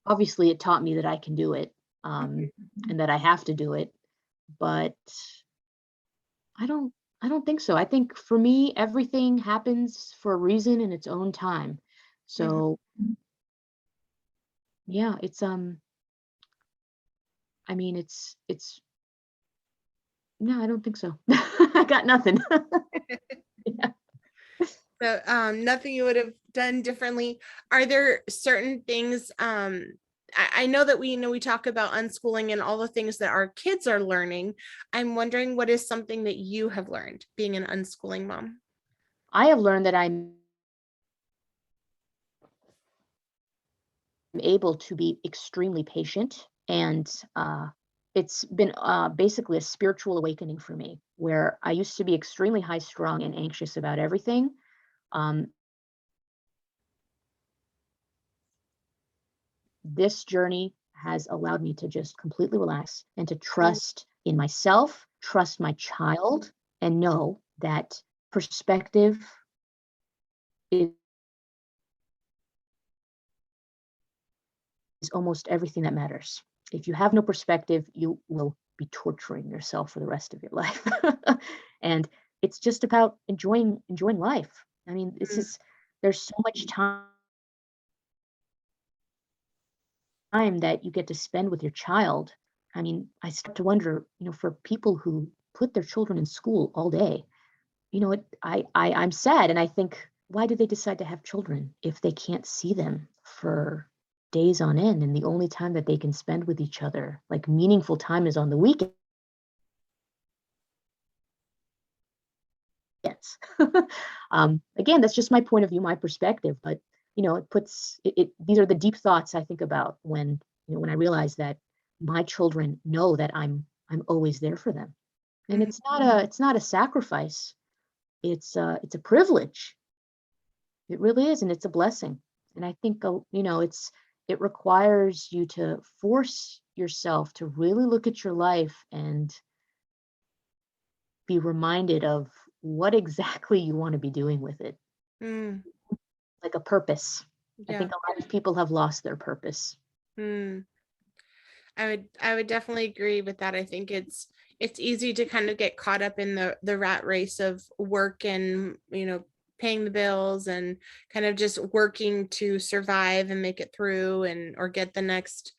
Obviously, it taught me that I can do it, and that I have to do it. But I don't. I don't think so. I think for me, everything happens for a reason in its own time. mhm. So yeah, it's I mean, it's no, I don't think so. I got nothing. Yeah. So nothing you would have done differently. Are there certain things I know that we talk about unschooling and all the things that our kids are learning. I'm wondering what is something that you have learned being an unschooling mom? I have learned that I'm able to be extremely patient, and it's been basically a spiritual awakening for me, where I used to be extremely high strung and anxious about everything. um, this journey has allowed me to just completely relax and to Mm, trust in myself, trust my child, and know that perspective is almost everything that matters. If you have no perspective, you will be torturing yourself for the rest of your life. And it's just about enjoying life. I mean, this mm, is there's so much time that you get to spend with your child. I mean, I start to wonder, for people who put their children in school all day, I'm sad, and I think, why do they decide to have children if they can't see them for days on end, and the only time that they can spend with each other, like meaningful time, is on the weekends? Again, that's just my point of view, my perspective, but these are the deep thoughts I think about when I realize that my children know that I'm always there for them. And mhm. it's not a sacrifice. It's a privilege. It really is, and it's a blessing. And I think, it requires you to force yourself to really look at your life and be reminded of what exactly you want to be doing with it, Mm, like a purpose. I yeah. think a lot of people have lost their purpose. Mm. I would definitely agree with that. I think it's easy to kind of get caught up in the rat race of work and paying the bills and kind of just working to survive and make it through and or get the next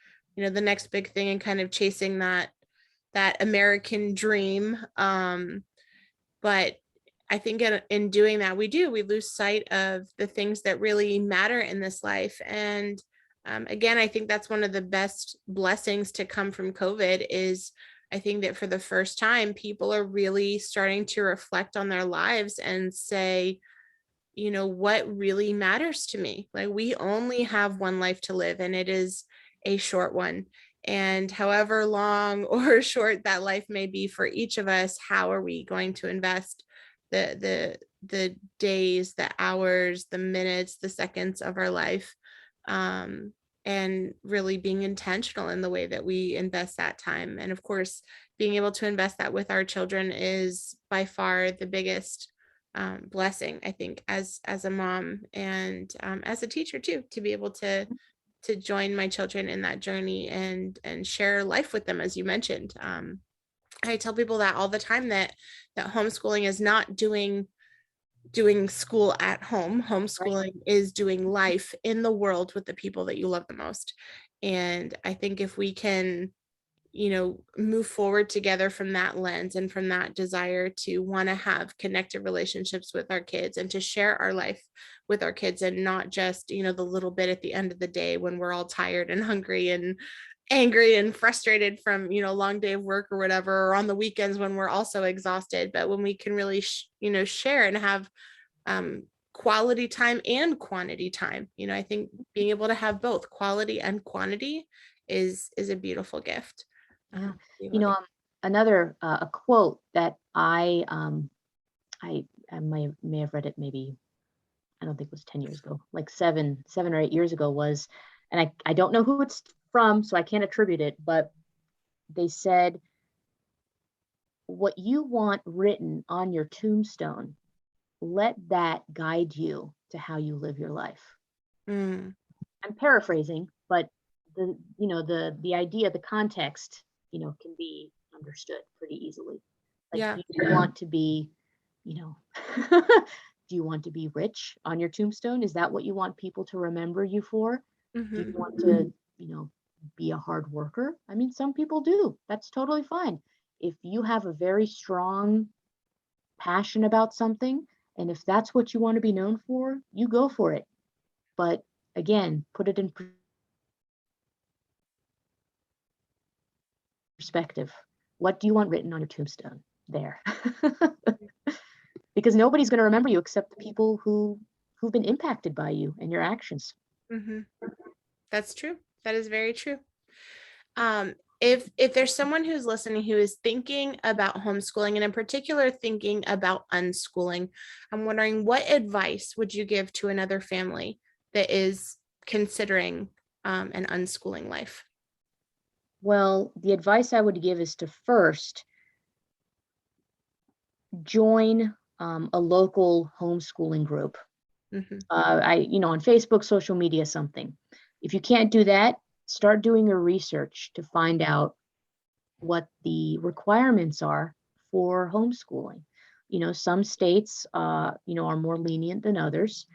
big thing and kind of chasing that American dream. But I think in doing that, we lose sight of the things that really matter in this life. And again, I think that's one of the best blessings to come from COVID is I think that for the first time, people are really starting to reflect on their lives and say, what really matters to me? Like we only have one life to live, and it is a short one. And however long or short that life may be for each of us, how are we going to invest the days, the hours, the minutes, the seconds of our life? And really being intentional in the way that we invest that time. And of course, being able to invest that with our children is by far the biggest blessing, I think, as a mom and as a teacher too, to be able to join my children in that journey and share life with them, as you mentioned. I tell people that all the time that homeschooling is not doing school at home. Right. Homeschooling is doing life in the world with the people that you love the most. And I think if we can move forward together from that lens and from that desire to want to have connected relationships with our kids and to share our life with our kids, and not just, the little bit at the end of the day when we're all tired and hungry and angry and frustrated from, a long day of work or whatever, or on the weekends when we're also exhausted, but when we can really, share and have quality time and quantity time. I think being able to have both quality and quantity is a beautiful gift. Yeah. Being You able know, to- another a quote that I may have read it, maybe I don't think it was 10 years ago, like seven or 8 years ago, was, and I don't know who it's from, so I can't attribute it, but they said, what you want written on your tombstone, let that guide you to how you live your life. Mm, I'm paraphrasing, but the idea, the context, can be understood pretty easily. Like, yeah. do you want to be, you know, do you want to be rich on your tombstone? Is that what you want people to remember you for? Do you Hmm. want to, be a hard worker? I mean, some people do. That's totally fine. If you have a very strong passion about something, and if that's what you want to be known for, you go for it. But again, put it in perspective. What do you want written on your tombstone? There. Because nobody's going to remember you except the people who've been impacted by you and your actions. Hmm. That's true. That is very true. If there's someone who's listening who is thinking about homeschooling, and in particular thinking about unschooling, I'm wondering, what advice would you give to another family that is considering an unschooling life? Well, the advice I would give is to first join a local homeschooling group. Hmm. On Facebook, social media, something. If you can't do that, start doing your research to find out what the requirements are for homeschooling. Some states, are more lenient than others.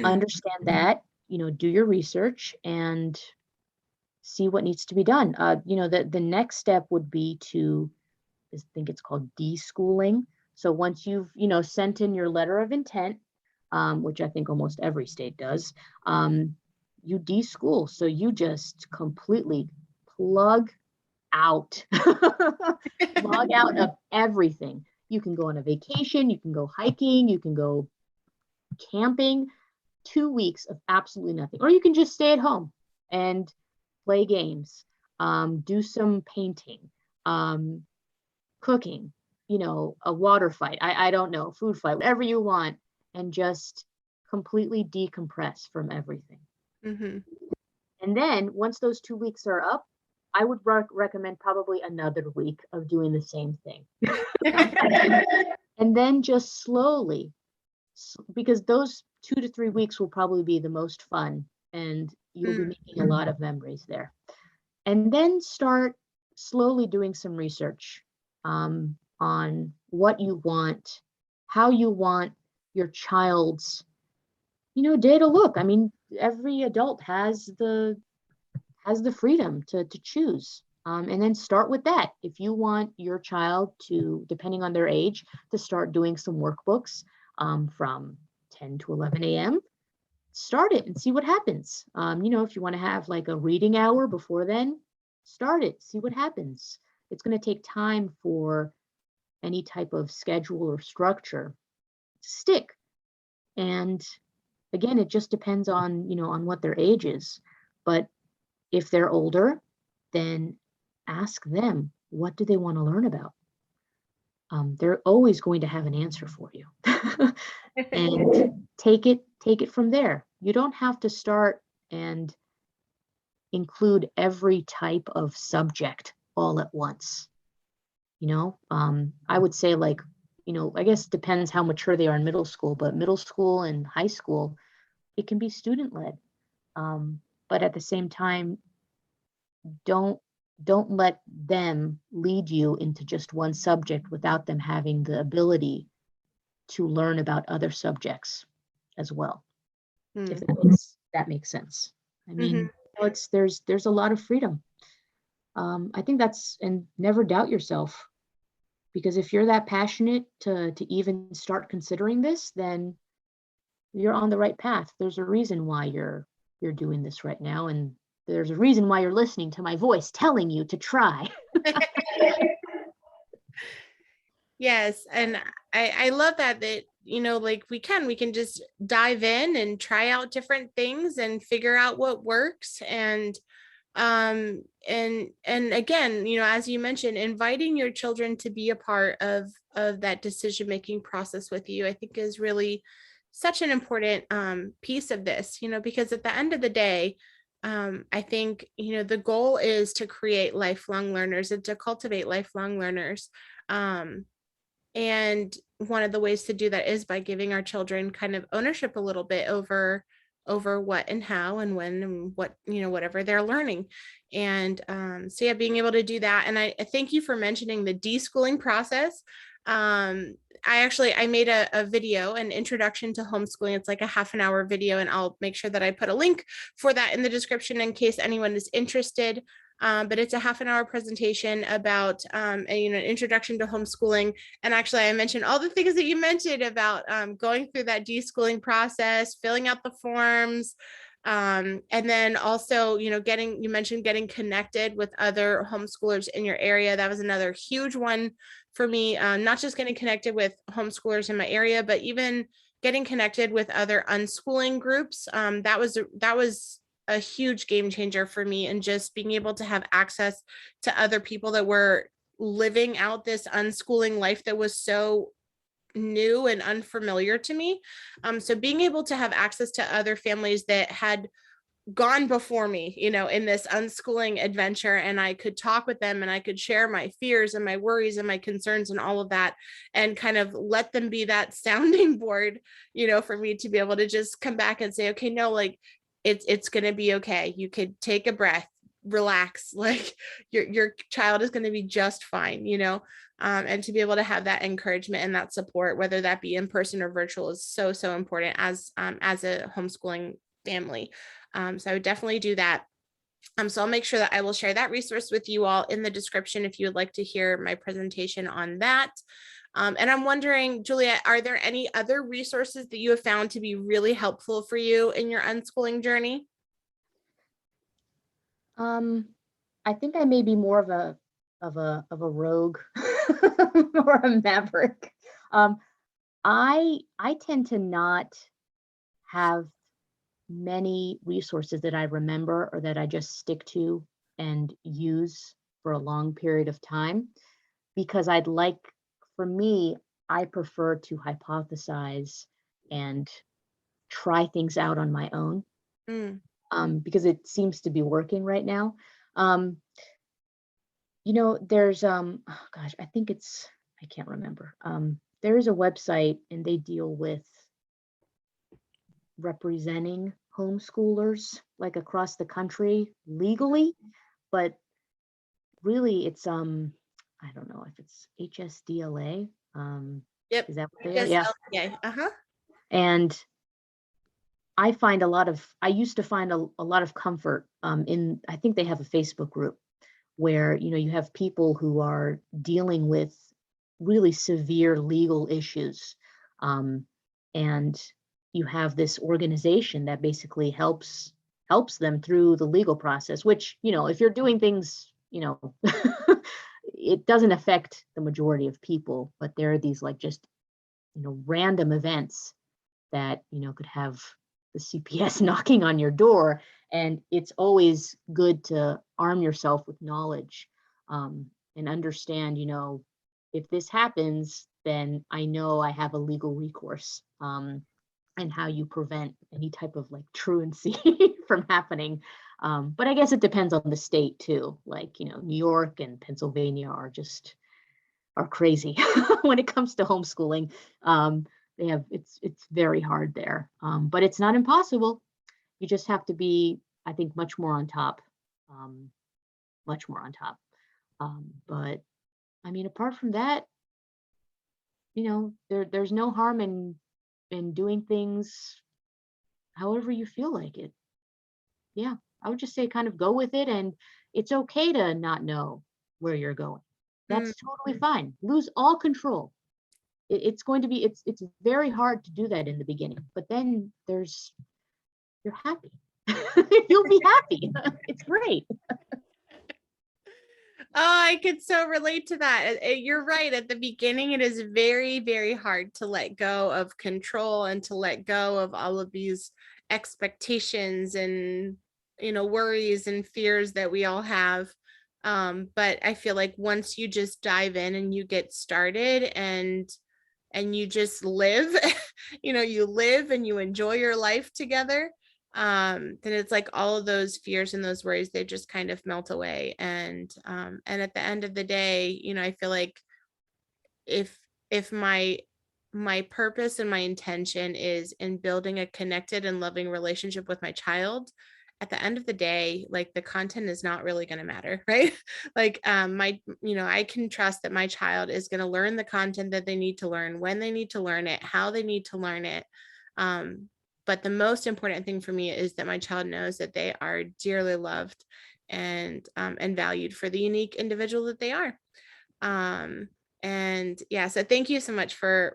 Understand that, do your research and see what needs to be done. The next step would be to, I think it's called deschooling. So once you've, sent in your letter of intent, which I think almost every state does, you deschool. So you just completely plug out, log out of everything. You can go on a vacation, you can go hiking, you can go camping, 2 weeks of absolutely nothing. Or you can just stay at home and play games, do some painting, um, cooking, a water fight. I don't know, food fight, whatever you want, and just completely decompress from everything. Hmm. And then once those 2 weeks are up, I would recommend probably another week of doing the same thing. And then just slowly, because those 2 to 3 weeks will probably be the most fun and you'll be making a lot of memories there. And then start slowly doing some research on what you want, how you want your child's, day to look. I mean, every adult has the freedom to choose. And then start with that. If you want your child to, depending on their age, to start doing some workbooks from 10 to 11 a.m., start it and see what happens. If you want to have like a reading hour before then, start it, see what happens. It's going to take time for any type of schedule or structure to stick. And again, it just depends on what their age is. But if they're older, then ask them, what do they want to learn about? They're always going to have an answer for you. And take it from there. You don't have to start and include every type of subject all at once. I would say, like, I guess it depends how mature they are in middle school, but middle school and high school, it can be student led. But at the same time, don't don't let them lead you into just one subject without them having the ability to learn about other subjects as well, if Mm-hmm. that makes sense. I mean, it's there's a lot of freedom. I think that's, and never doubt yourself, because if you're that passionate to even start considering this, then you're on the right path. There's a reason why you're doing this right now, and there's a reason why you're listening to my voice telling you to try. Yes, and I love that like we can just dive in and try out different things and figure out what works. And again, as you mentioned, inviting your children to be a part of that decision making process with you, I think is really such an important piece of this, because at the end of the day, I think the goal is to create lifelong learners and to cultivate lifelong learners. And one of the ways to do that is by giving our children kind of ownership a little bit over what and how and when and what, whatever they're learning. And so yeah, being able to do that. And I thank you for mentioning the deschooling process. I made a video, an introduction to homeschooling. It's like a half an hour video, and I'll make sure that I put a link for that in the description in case anyone is interested. But it's a half an hour presentation about an introduction to homeschooling. And actually, I mentioned all the things that you mentioned about going through that deschooling process, filling out the forms, and then also, you mentioned getting connected with other homeschoolers in your area. That was another huge one for me. Not just getting connected with homeschoolers in my area, but even getting connected with other unschooling groups. That was a huge game changer for me, and just being able to have access to other people that were living out this unschooling life that was so new and unfamiliar to me. So being able to have access to other families that had gone before me, in this unschooling adventure, and I could talk with them and I could share my fears and my worries and my concerns and all of that, and kind of let them be that sounding board, for me to be able to just come back and say, okay, no, like it's going to be okay. You could take a breath, relax, like your child is going to be just fine, and to be able to have that encouragement and that support, whether that be in person or virtual, is so so important as a homeschooling family. So I would definitely do that. So I'll make sure that I will share that resource with you all in the description if you would like to hear my presentation on that. And I'm wondering, Juliet, are there any other resources that you have found to be really helpful for you in your unschooling journey? Um, I think I may be more of a rogue or a maverick. Um, I tend to not have many resources that I remember or that I just stick to and use for a long period of time, because for me, I prefer to hypothesize and try things out on my own, Mm, because it seems to be working right now. Um, there's oh gosh, I can't remember. There is a website and they deal with representing homeschoolers like across the country legally, but really it's I don't know if it's HSDLA. yep. Is that what they are? Just Yeah. LPA. Uh-huh. And I used to find a lot of comfort in, I think they have a Facebook group where you have people who are dealing with really severe legal issues, um, and you have this organization that basically helps them through the legal process, which if you're doing things, it doesn't affect the majority of people, but there are these like just random events that could have the CPS knocking on your door, and it's always good to arm yourself with knowledge, and understand, if this happens, then I know I have a legal recourse, and how you prevent any type of like truancy from happening. But I guess it depends on the state too. Like New York and Pennsylvania are crazy when it comes to homeschooling. They have it's very hard there, but it's not impossible. You just have to be, I think, much more on top, um, much more on top. But I mean, apart from that, there's no harm in doing things however you feel like it. Yeah, I would just say kind of go with it, and It's okay to not know where you're going. Mm. That's totally fine. Lose all control. It's going to be it's very hard to do that in the beginning, but then you're happy. You'll be happy. It's great. Oh, I could so relate to that. You're right. At the beginning, it is very, very hard to let go of control and to let go of all of these expectations and, worries and fears that we all have. But I feel like once you just dive in and you get started and you just live, you live and you enjoy your life together, then it's like all of those fears and those worries, they just kind of melt away. And at the end of the day, I feel like if my purpose and my intention is in building a connected and loving relationship with my child, at the end of the day, like the content is not really going to matter, right? Like I can trust that my child is going to learn the content that they need to learn, when they need to learn it, how they need to learn it. But the most important thing for me is that my child knows that they are dearly loved and valued for the unique individual that they are. um and yeah, so thank you so much for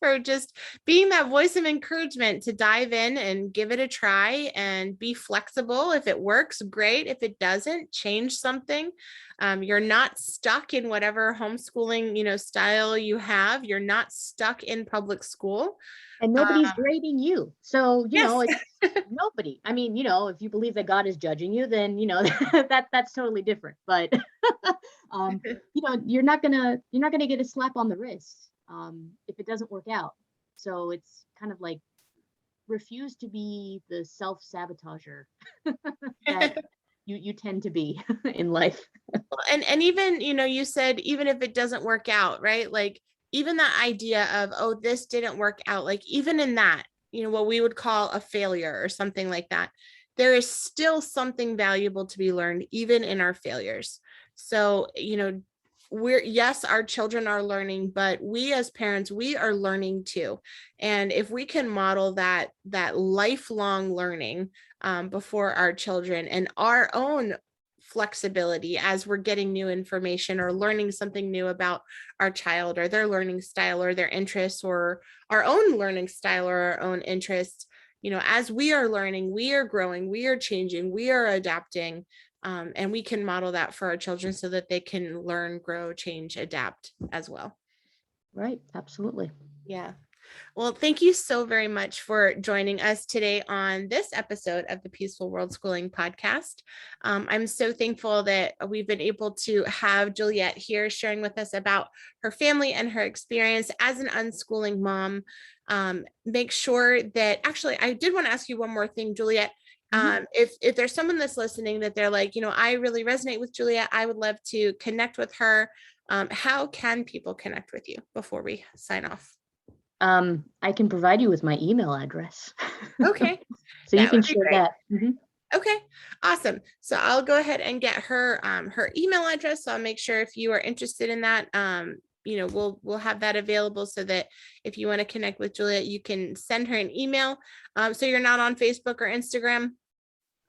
for just being that voice of encouragement to dive in and give it a try and be flexible. If it works, great. If it doesn't, change something. You're not stuck in whatever homeschooling style you have. You're not stuck in public school. And nobody's grading you. So, Yes. it's nobody. I mean, if you believe that God is judging you, then, that's totally different. But you're not gonna get a slap on the wrist if it doesn't work out. So it's kind of like refuse to be the self-sabotager that you tend to be in life. And even you said even if it doesn't work out, right? Like even that idea of, oh, this didn't work out, like even in that, what we would call a failure or something like that, there is still something valuable to be learned even in our failures. So yes, our children are learning, but we as parents, we are learning too. And if we can model that lifelong learning before our children and our own flexibility as we're getting new information or learning something new about our child or their learning style or their interests or our own learning style or our own interests, as we are learning, we are growing, we are changing, we are adapting. And we can model that for our children so that they can learn, grow, change, adapt as well. Right. Absolutely. Yeah. Well, thank you so very much for joining us today on this episode of the Peaceful World Schooling podcast. I'm so thankful that we've been able to have Juliet here sharing with us about her family and her experience as an unschooling mom. Make sure that actually, I did want to ask you one more thing, Juliet. If there's someone that's listening that they're like, I really resonate with Juliet, I would love to connect with her. How can people connect with you before we sign off? I can provide you with my email address. Okay. So you That can would be share great. that. Okay, awesome. So I'll go ahead and get her her email address. So I'll make sure if you are interested in that, we'll have that available so that if you want to connect with Juliet, you can send her an email. So you're not on Facebook or Instagram?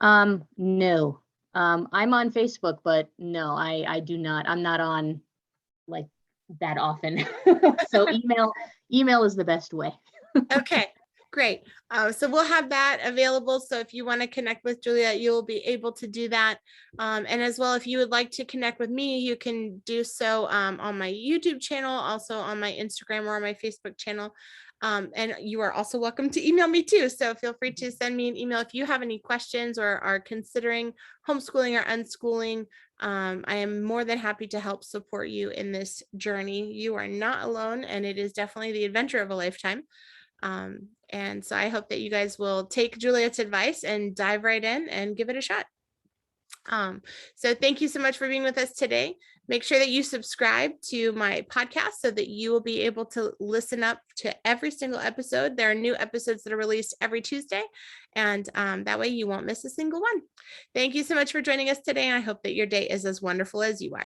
No. I'm on Facebook, but no, I do not. I'm not on like that often. So email is the best way. Okay, great. So we'll have that available. So if you want to connect with Juliet, you'll be able to do that. And as well, if you would like to connect with me, you can do so on my YouTube channel, also on my Instagram or on my Facebook channel. And you are also welcome to email me too. So feel free to send me an email if you have any questions or are considering homeschooling or unschooling. I am more than happy to help support you in this journey. You are not alone, and it is definitely the adventure of a lifetime. And so I hope that you guys will take Juliet's advice and dive right in and give it a shot. So thank you so much for being with us today. Make sure that you subscribe to my podcast so that you will be able to listen up to every single episode. There are new episodes that are released every Tuesday, and that way you won't miss a single one. Thank you so much for joining us today, and I hope that your day is as wonderful as you are.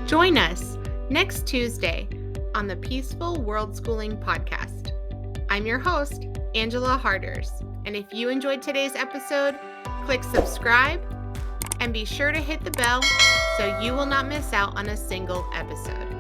Join us next Tuesday on the Peaceful World Schooling podcast. I'm your host, Angela Harders, and if you enjoyed today's episode, click subscribe and be sure to hit the bell so you will not miss out on a single episode.